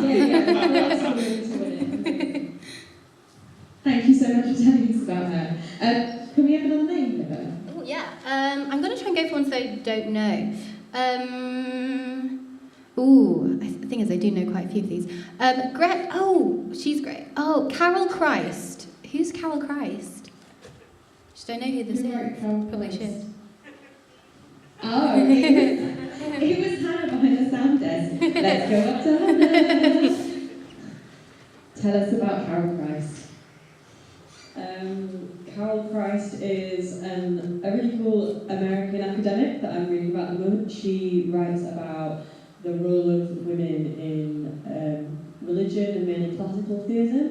Thank you so much for telling us about her. Can we have another name for her? Oh, yeah. I'm going to try and go for ones that I don't know. The thing is, I do know quite a few of these. She's great. Oh, Carol Christ. Who's Carol Christ? Just don't know who this is. Probably should. Oh, it was Hannah behind the sound desk. Let's go up to Hannah. Tell us about Carol Christ. Carol Christ is a really cool American academic that I'm reading about at the moment. She writes about the role of women in religion and mainly classical theism.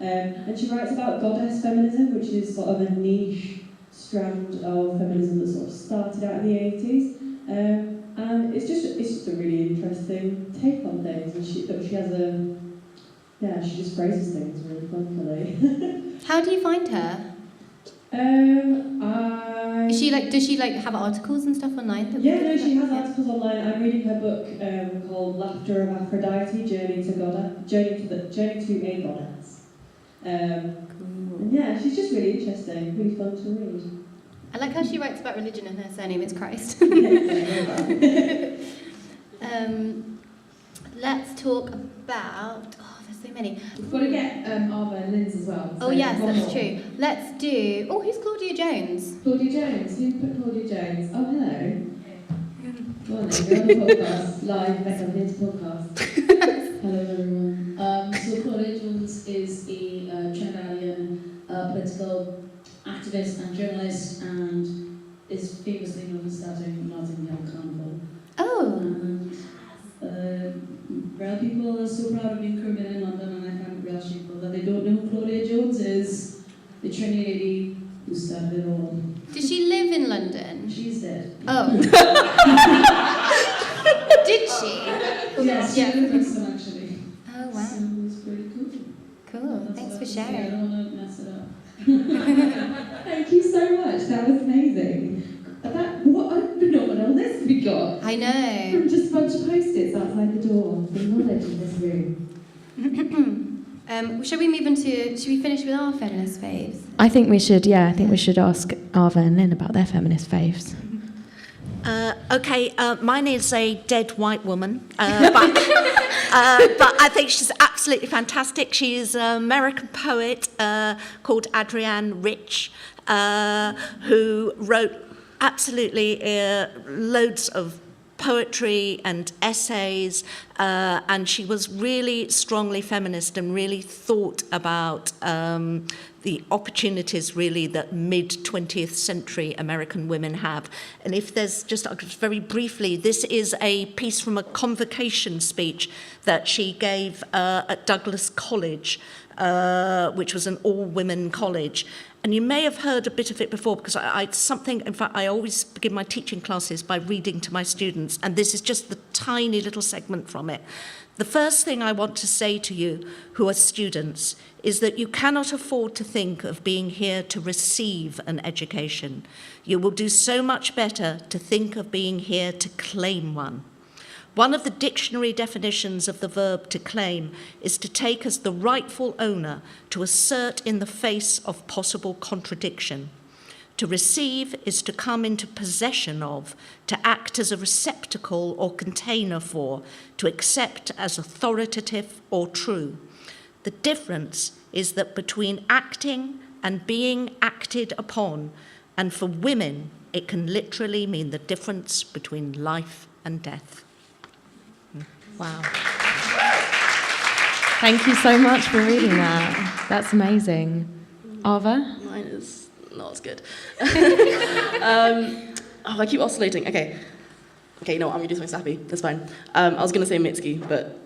And she writes about goddess feminism, which is sort of a niche strand of feminism that sort of started out in the 80s. And it's just a really interesting take on things. And she just phrases things really funnily. How do you find her? Does she have articles and stuff online? She has articles online. I'm reading her book called Laughter of Aphrodite: Journey to a Goddess. And yeah, she's just really interesting, really fun to read. I like how she writes about religion and her surname is Christ. Let's talk about... there's so many. We've got to get Ava and Lyn's as well. Oh so yes, one that's more. true. Let's do. Oh, who's Claudia Jones? Claudia Jones. Who put Claudia Jones? Oh, hello. Go on then, you're on the podcast, live, back on this podcast. Hello everyone. So Claudia Jones is a Trinidadian political activist and journalist and is famously known for starting Notting Hill Carnival. Oh. And real people are so proud of being Caribbean in London, and I find it real shameful that they don't know who Claudia Jones is, the Trinity lady who started it all. Does she live in London? She's dead. Oh. Did she? Yes, she lived in Bristol actually. Oh wow. So it was pretty cool. Cool. Thanks for I sharing. don't want to mess it up. Thank you so much. That was amazing. What a phenomenal list we got. I know. From just a bunch of post-its outside the door. The knowledge in this room. Shall we move on to? Should we finish with our feminist faves? I think we should, I think we should ask Ava and Lyn about their feminist faves. Okay, mine is a dead white woman, but I think she's absolutely fantastic. She is an American poet called Adrienne Rich, who wrote absolutely loads of poetry and essays, and she was really strongly feminist and really thought about the opportunities really that mid-20th century American women have. And if there's just very briefly, this is a piece from a convocation speech that she gave at Douglas College, which was an all-women college. And you may have heard a bit of it before, because in fact, I always begin my teaching classes by reading to my students, and this is just the tiny little segment from it. The first thing I want to say to you who are students is that you cannot afford to think of being here to receive an education. You will do so much better to think of being here to claim one. One of the dictionary definitions of the verb to claim is to take as the rightful owner, to assert in the face of possible contradiction. To receive is to come into possession of, to act as a receptacle or container for, to accept as authoritative or true. The difference is that between acting and being acted upon, and for women, it can literally mean the difference between life and death. Wow. Thank you so much for reading that. That's amazing. Ava? Mine is not as good. I keep oscillating. Okay, you know what? I'm going to do something sappy. That's fine. I was going to say Mitski, but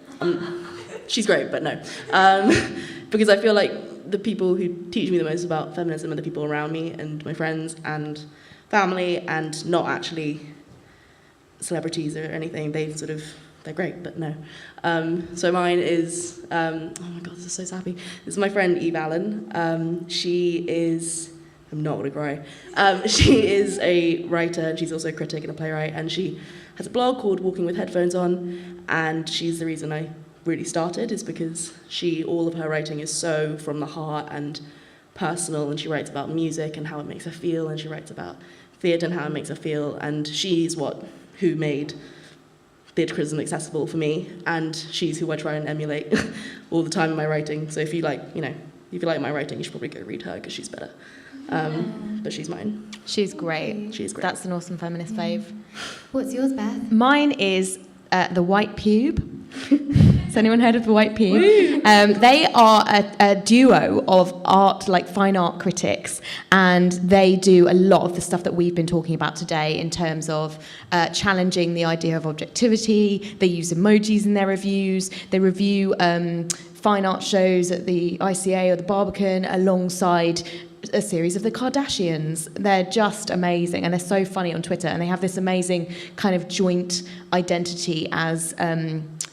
she's great, but no. Because I feel like the people who teach me the most about feminism are the people around me and my friends and family, and not actually celebrities or anything. They're great, but no. So mine is, oh my God, this is so sappy. This is my friend Eve Allin. She is, I'm not going to cry. She is a writer, and she's also a critic and a playwright, and she has a blog called Walking with Headphones On, and she's the reason I really started, is because all of her writing is so from the heart and personal, and she writes about music and how it makes her feel, and she writes about theatre and how it makes her feel, and she's who made theatre criticism accessible for me, and she's who I try and emulate all the time in my writing. So if you like my writing, you should probably go read her, because she's better. But she's mine. She's great. She's great. That's an awesome feminist fave. What's yours, Beth? Mine is the White Pube. Has anyone heard of the White Pube? They are a duo of art, like fine art critics, and they do a lot of the stuff that we've been talking about today in terms of challenging the idea of objectivity. They use emojis in their reviews. They review fine art shows at the ICA or the Barbican alongside a series of the Kardashians. They're just amazing, and they're so funny on Twitter, and they have this amazing kind of joint identity as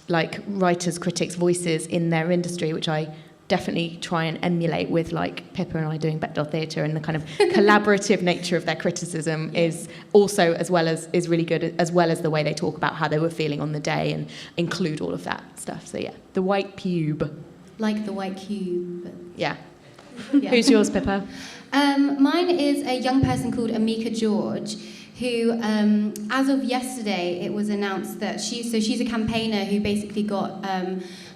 like writers, critics, voices in their industry, which I definitely try and emulate with like Pippa and I doing Bechdel Theatre, and the kind of collaborative nature of their criticism is also is really good, as well as the way they talk about how they were feeling on the day and include all of that stuff. So yeah, the White Pube. Like the White Cube. But Yeah. yeah. Who's yours, Pippa? Mine is a young person called Amika George, who, as of yesterday, it was announced that she's a campaigner who basically got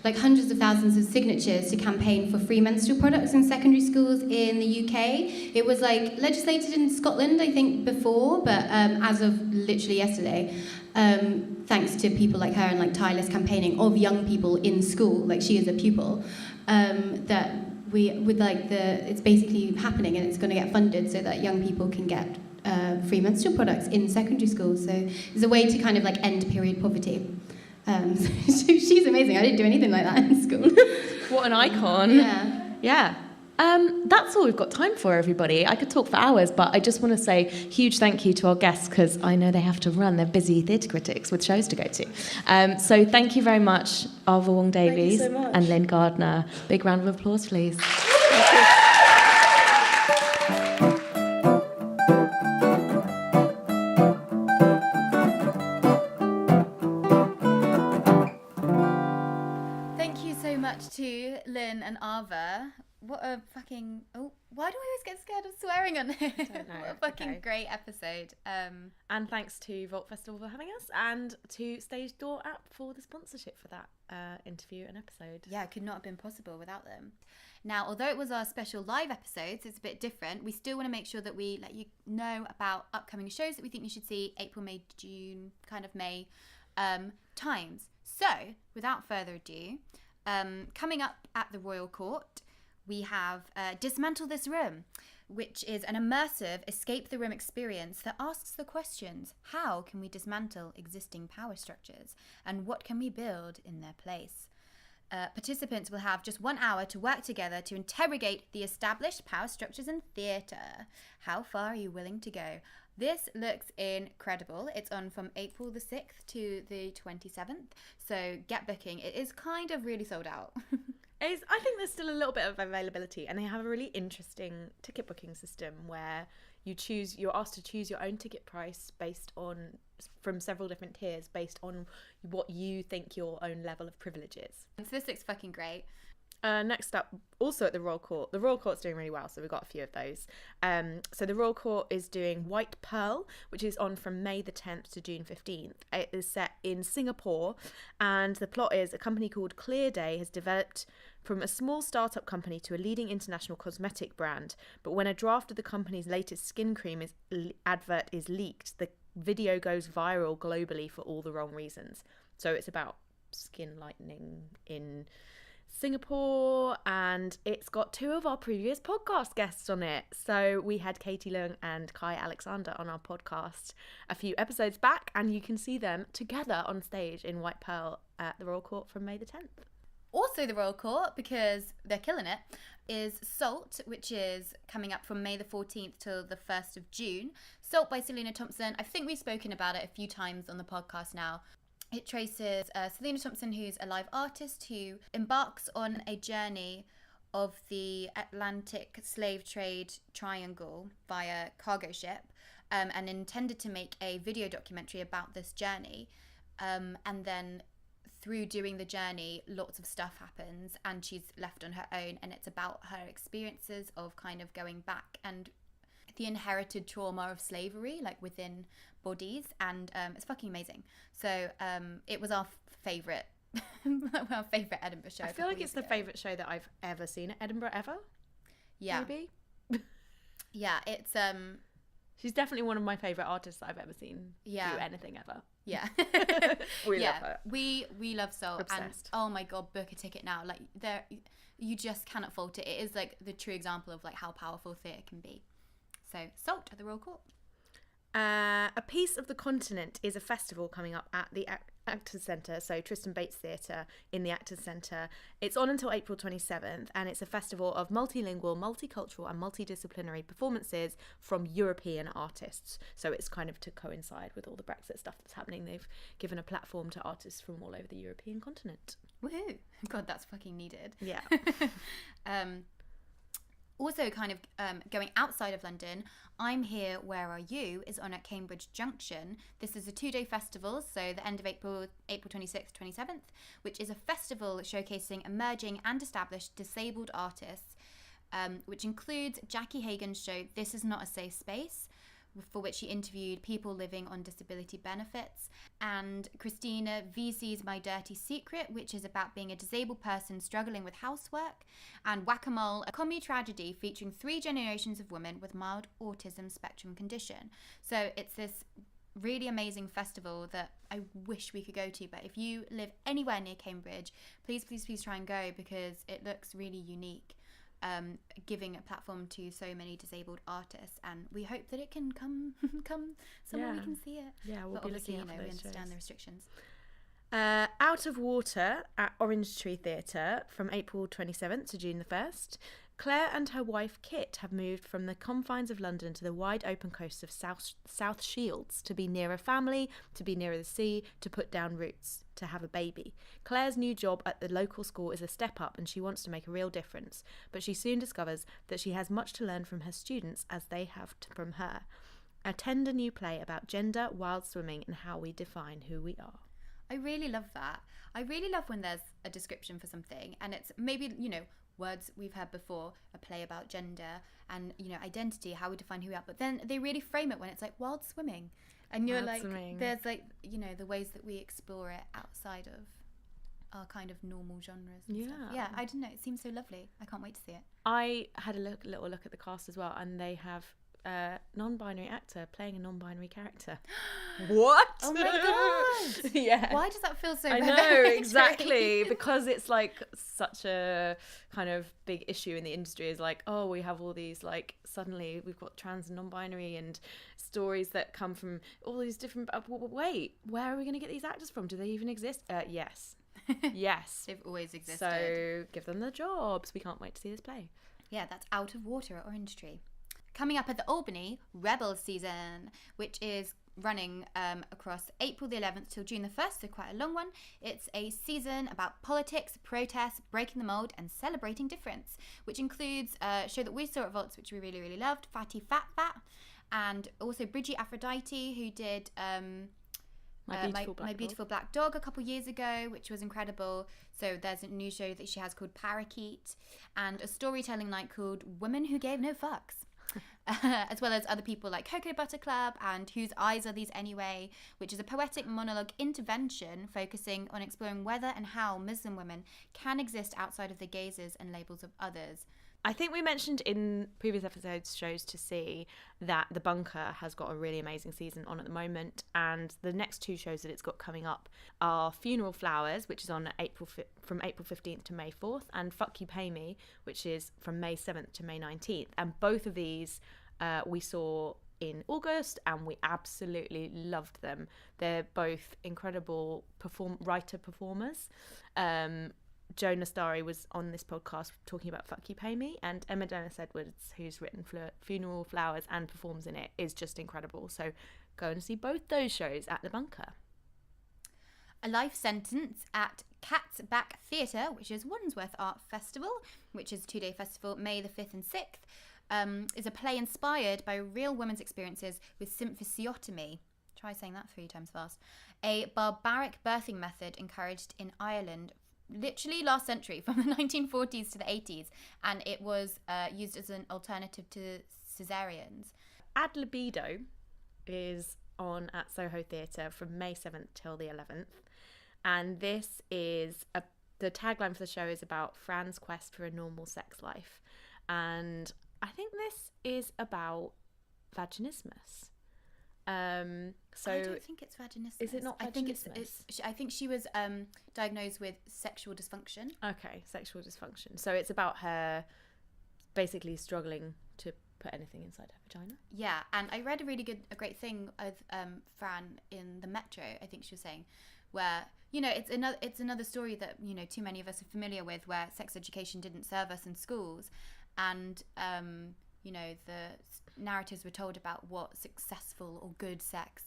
like hundreds of thousands of signatures to campaign for free menstrual products in secondary schools in the UK. It was like legislated in Scotland, I think, before, but as of literally yesterday, thanks to people like her and like tireless campaigning of young people in school, like she is a pupil, that it's basically happening, and it's going to get funded so that young people can get free menstrual products in secondary schools. So it's a way to kind of like end period poverty. So she's amazing. I didn't do anything like that in school. What an icon. Yeah. That's all we've got time for, everybody. I could talk for hours, but I just want to say huge thank you to our guests, because I know they have to run. They're busy theatre critics with shows to go to. So thank you very much, Ava Wong Davies and Lyn Gardner. Big round of applause, please. To Lyn and Ava. What a fucking... Oh, why do I always get scared of swearing on here? Don't know. What a fucking great episode. And thanks to Vault Festival for having us, and to Stagedoor app for the sponsorship for that interview and episode. Yeah, it could not have been possible without them. Now, although it was our special live episodes, it's a bit different. We still want to make sure that we let you know about upcoming shows that we think you should see April, May, June, kind of May times. So, without further ado... coming up at the Royal Court, we have Dismantle This Room, which is an immersive escape the room experience that asks the questions: how can we dismantle existing power structures, and what can we build in their place? Participants will have just 1 hour to work together to interrogate the established power structures in theatre. How far are you willing to go? This looks incredible. It's on from April the 6th to the 27th. So get booking. It is kind of really sold out. I think there's still a little bit of availability, and they have a really interesting ticket booking system where you're asked to choose your own ticket price from several different tiers based on what you think your own level of privilege is. So this looks fucking great. Next up, also at the Royal Court. The Royal Court's doing really well, so we've got a few of those. So the Royal Court is doing White Pearl, which is on from May the 10th to June 15th. It is set in Singapore, and the plot is a company called Clear Day has developed from a small startup company to a leading international cosmetic brand. But when a draft of the company's latest skin cream advert is leaked, the video goes viral globally for all the wrong reasons. So it's about skin lightening in Singapore, and it's got two of our previous podcast guests on it. So we had Katie Leung and Kai Alexander on our podcast a few episodes back, and you can see them together on stage in White Pearl at the Royal Court from May the 10th. Also the Royal Court, because they're killing it, is Salt, which is coming up from May the 14th till the 1st of June. Salt by Selena Thompson. I think we've spoken about it a few times on the podcast now. It traces Selena Thompson, who's a live artist who embarks on a journey of the Atlantic slave trade triangle via cargo ship, and intended to make a video documentary about this journey. And then through doing the journey, lots of stuff happens and she's left on her own, and it's about her experiences of kind of going back and the inherited trauma of slavery, like within bodies, and it's fucking amazing. So it was our favourite Edinburgh show. I feel like it's the favourite show that I've ever seen at Edinburgh ever. Yeah. Maybe. Yeah, it's she's definitely one of my favourite artists that I've ever seen do anything ever. Yeah. We love her. We love Soul. Obsessed. And oh my god, book a ticket now. Like you just cannot fault it. It is like the true example of like how powerful theatre can be. So Salt at the Royal Court. A Piece of the Continent is a festival coming up at the Actors Centre, so Tristan Bates Theatre in the Actors Centre. It's on until April 27th, and it's a festival of multilingual, multicultural and multidisciplinary performances from European artists. So it's kind of to coincide with all the Brexit stuff that's happening. They've given a platform to artists from all over the European continent. Woohoo! God, that's fucking needed. Yeah. Also kind of going outside of London, I'm Here, Where Are You is on at Cambridge Junction. This is a 2-day festival, so the end of April 26th, 27th, which is a festival showcasing emerging and established disabled artists, which includes Jackie Hagan's show This Is Not a Safe Space, for which she interviewed people living on disability benefits, and Christina VC's My Dirty Secret, which is about being a disabled person struggling with housework, and Whack-A-Mole, a comedy tragedy featuring 3 generations of women with mild autism spectrum condition. So it's this really amazing festival that I wish we could go to, but if you live anywhere near Cambridge, please try and go, because it looks really unique, giving a platform to so many disabled artists, and we hope that it can come somewhere we can see it. Yeah, we'll but be obviously, looking out for we those understand shows. the restrictions. Out of Water at Orange Tree Theatre from April 27th to June the 1st. Claire and her wife Kit have moved from the confines of London to the wide open coasts of South Shields to be nearer family, to be nearer the sea, to put down roots, to have a baby. Claire's new job at the local school is a step up and she wants to make a real difference, but she soon discovers that she has much to learn from her students as they have from her. Attend a new play about gender, wild swimming and how we define who we are. I really love that. I really love when there's a description for something and it's maybe, words we've heard before, a play about gender and, identity, how we define who we are. But then they really frame it when it's like wild swimming. And you're Wild swimming. There's the ways that we explore it outside of our kind of normal genres and stuff. Yeah, I don't know. It seems so lovely. I can't wait to see it. I had a little look at the cast as well, and they have a non-binary actor playing a non-binary character. What? Oh my god! Yeah. Why does that feel so I know, revelatory? exactly. Because it's like such a kind of big issue in the industry is like, oh, we have all these like, suddenly we've got trans and non-binary and stories that come from all these different, wait, where are we going to get these actors from? Do they even exist? Yes. Yes. They've always existed. So give them the jobs. We can't wait to see this play. Yeah, that's Out of Water at Orange Tree. Coming up at the Albany, Rebel Season, which is running across April the 11th till June the 1st, so quite a long one. It's a season about politics, protests, breaking the mould and celebrating difference, which includes a show that we saw at Volts, which we really, really loved, Fatty Fat Fat, and also Bridgie Aphrodite, who did My Beautiful Black Dog a couple years ago, which was incredible. So there's a new show that she has called Parakeet, and a storytelling night called Women Who Gave No Fucks. As well as other people like Cocoa Butter Club and Whose Eyes Are These Anyway, which is a poetic monologue intervention focusing on exploring whether and how Muslim women can exist outside of the gazes and labels of others. I think we mentioned in previous episodes, shows to see, that The Bunker has got a really amazing season on at the moment, and the next 2 shows that it's got coming up are Funeral Flowers, which is on from April 15th to May 4th, and Fuck You Pay Me, which is from May 7th to May 19th. And both of these we saw in August and we absolutely loved them. They're both incredible writer-performers. Joe Nastari was on this podcast talking about Fuck You Pay Me, and Emma Dennis Edwards, who's written Funeral Flowers and performs in it, is just incredible. So go and see both those shows at The Bunker. A Life Sentence at Cat's Back Theatre, which is Wandsworth Art Festival, which is a 2-day festival, May the 5th and 6th, is a play inspired by real women's experiences with symphysiotomy. Try saying that 3 times fast. A barbaric birthing method encouraged in Ireland literally last century, from the 1940s to the 80s, and it was used as an alternative to caesareans. Ad Libido is on at Soho Theatre from May 7th till the 11th, and this is the tagline for the show is about Fran's quest for a normal sex life, and I think this is about vaginismus. So I don't think it's vaginismus. Is it not vaginismus? I think she was diagnosed with sexual dysfunction. Okay, sexual dysfunction. So it's about her basically struggling to put anything inside her vagina. Yeah, and I read a great thing of Fran in the Metro, I think she was saying, where, it's another story that, too many of us are familiar with, where sex education didn't serve us in schools, and the narratives we're told about what successful or good sex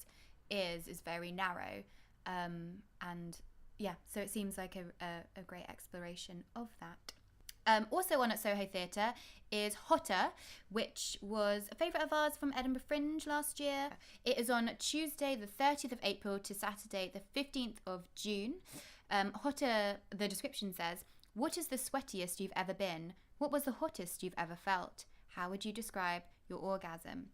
is very narrow, and yeah, so it seems like a great exploration of that. Also on at Soho Theatre is Hotter, which was a favourite of ours from Edinburgh Fringe last year. It is on Tuesday the 30th of April to Saturday the 15th of June. Hotter, the description says, "What is the sweatiest you've ever been? What was the hottest you've ever felt? How would you describe your orgasm?"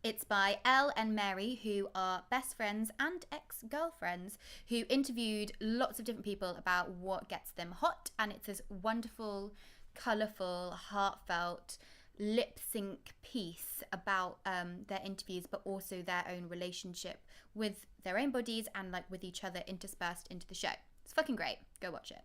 It's by Elle and Mary, who are best friends and ex-girlfriends, who interviewed lots of different people about what gets them hot. And it's this wonderful, colourful, heartfelt, lip sync piece about their interviews, but also their own relationship with their own bodies and like with each other interspersed into the show. It's fucking great. Go watch it.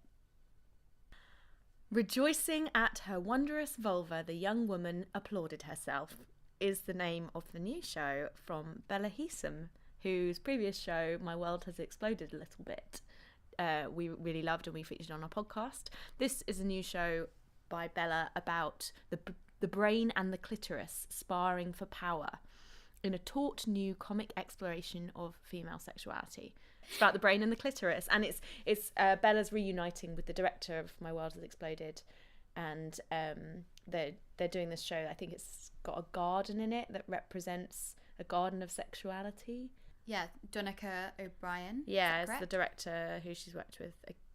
Rejoicing at her wondrous vulva, the young woman applauded herself, is the name of the new show from Bella Heesum, whose previous show, My World Has Exploded a Little Bit, we really loved and we featured on our podcast. This is a new show by Bella about the brain and the clitoris sparring for power in a taut new comic exploration of female sexuality. It's about the brain and the clitoris, and it's Bella's reuniting with the director of My World Has Exploded, and they're doing this show. I think it's got a garden in it that represents a garden of sexuality. Yeah, Donica O'Brien. Yeah, it's the director who she's worked with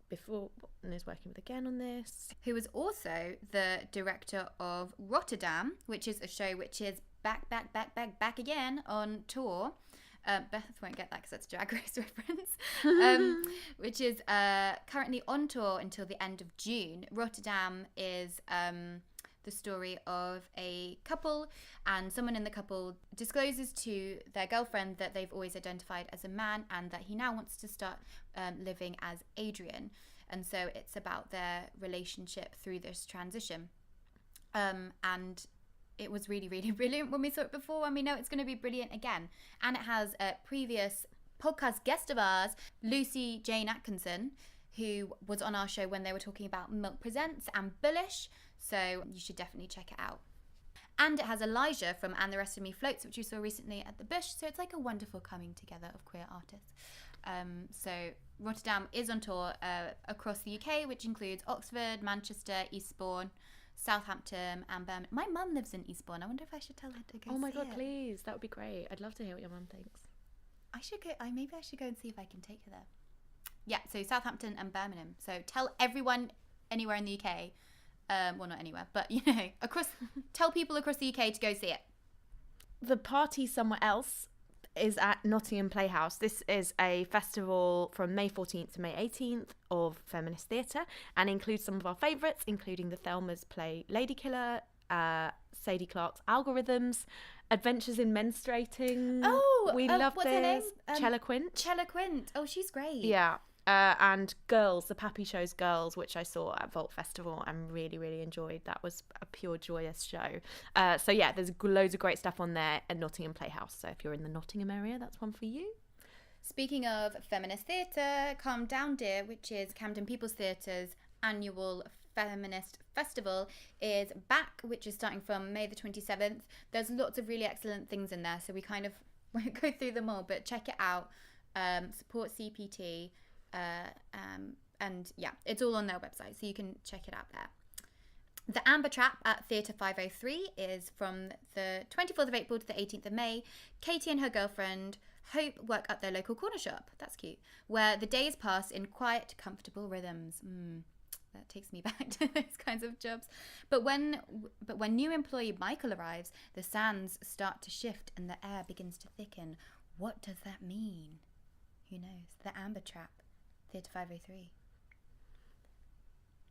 before and is working with again on this. Who is also the director of Rotterdam, which is a show which is back again on tour. Beth won't get that because that's a Drag Race reference. Which is currently on tour until the end of June. Rotterdam is the story of a couple, and someone in the couple discloses to their girlfriend that they've always identified as a man and that he now wants to start living as Adrienne. And so it's about their relationship through this transition. And it was really, really brilliant when we saw it before, and we know it's going to be brilliant again. And it has a previous podcast guest of ours, Lucy Jane Atkinson, who was on our show when they were talking about Milk Presents and Bullish. So you should definitely check it out. And it has Elijah from And the Rest of Me Floats, which you saw recently at the Bush. So it's like a wonderful coming together of queer artists. So Rotterdam is on tour across the UK, which includes Oxford, Manchester, Eastbourne, Southampton and Birmingham. My mum lives in Eastbourne. I wonder if I should tell her to go see it. Oh my God, please. That would be great. I'd love to hear what your mum thinks. I should go. Maybe I should go and see if I can take her there. Yeah, so Southampton and Birmingham. So tell everyone anywhere in the UK, well, not anywhere, but, you know, tell people across the UK to go see it. The Party Somewhere Else is at Nottingham Playhouse. This is a festival from May 14th to May 18th of feminist theatre and includes some of our favourites, including the Thelma's play Ladykiller, Sadie Clarke's Algorithms, Adventures in Menstruating. Oh, we love what's this. her name? Chella Quint. Chella Quint. Oh, she's great. Yeah. And Girls, the Pappy Show's Girls, which I saw at Vault Festival and really, really enjoyed. That was a pure joyous show. So yeah, there's loads of great stuff on there at Nottingham Playhouse. So if you're in the Nottingham area, that's one for you. Speaking of feminist theatre, Calm Down Dear, which is Camden People's Theatre's annual feminist festival, is back, which is starting from May the 27th. There's lots of really excellent things in there, so we kind of won't go through them all, but check it out. Support CPT. And yeah, it's all on their website, so you can check it out there. The Amber Trap at Theatre 503 is from the 24th of April to the 18th of May. Katie and her girlfriend Hope work at their local corner shop. That's cute. Where the days pass in quiet, comfortable rhythms. That takes me back to those kinds of jobs. But when new employee Michael arrives, the sands start to shift and the air begins to thicken. What does that mean? Who knows? The Amber Trap. Theatre 503.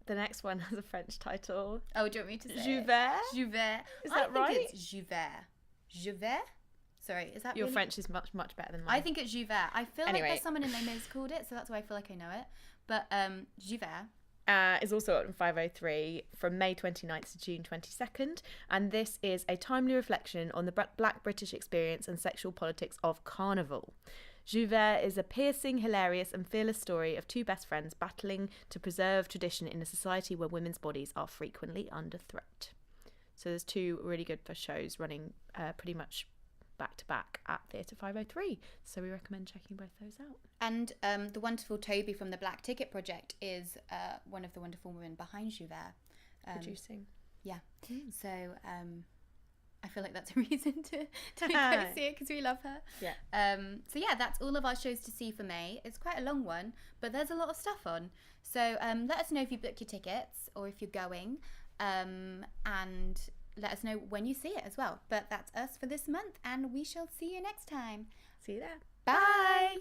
The next one has a French title. Oh, do you want me to say Jouvert? Jouvert. Is that right? I think it's Jouvert. Jouvert? Sorry, is that Your really? French is much, much better than mine. I think it's Jouvert. I feel Anyway. like there's someone in Les Mis called it, so that's why I feel like I know it. But Jouvert. Is also on 503 from May 29th to June 22nd, and this is a timely reflection on the Black British experience and sexual politics of carnival. Jouvert is a piercing, hilarious and fearless story of two best friends battling to preserve tradition in a society where women's bodies are frequently under threat. So there's two really good first shows running pretty much back to back at Theatre 503, so we recommend checking both those out. And the wonderful Toby from the Black Ticket Project is one of the wonderful women behind Jouvert. Producing. Yeah. So I feel like that's a reason to go see it because we love her. Yeah. So yeah, that's all of our shows to see for May. It's quite a long one, but there's a lot of stuff on. So let us know if you book your tickets or if you're going, and let us know when you see it as well. But that's us for this month, and we shall see you next time. See you there. Bye.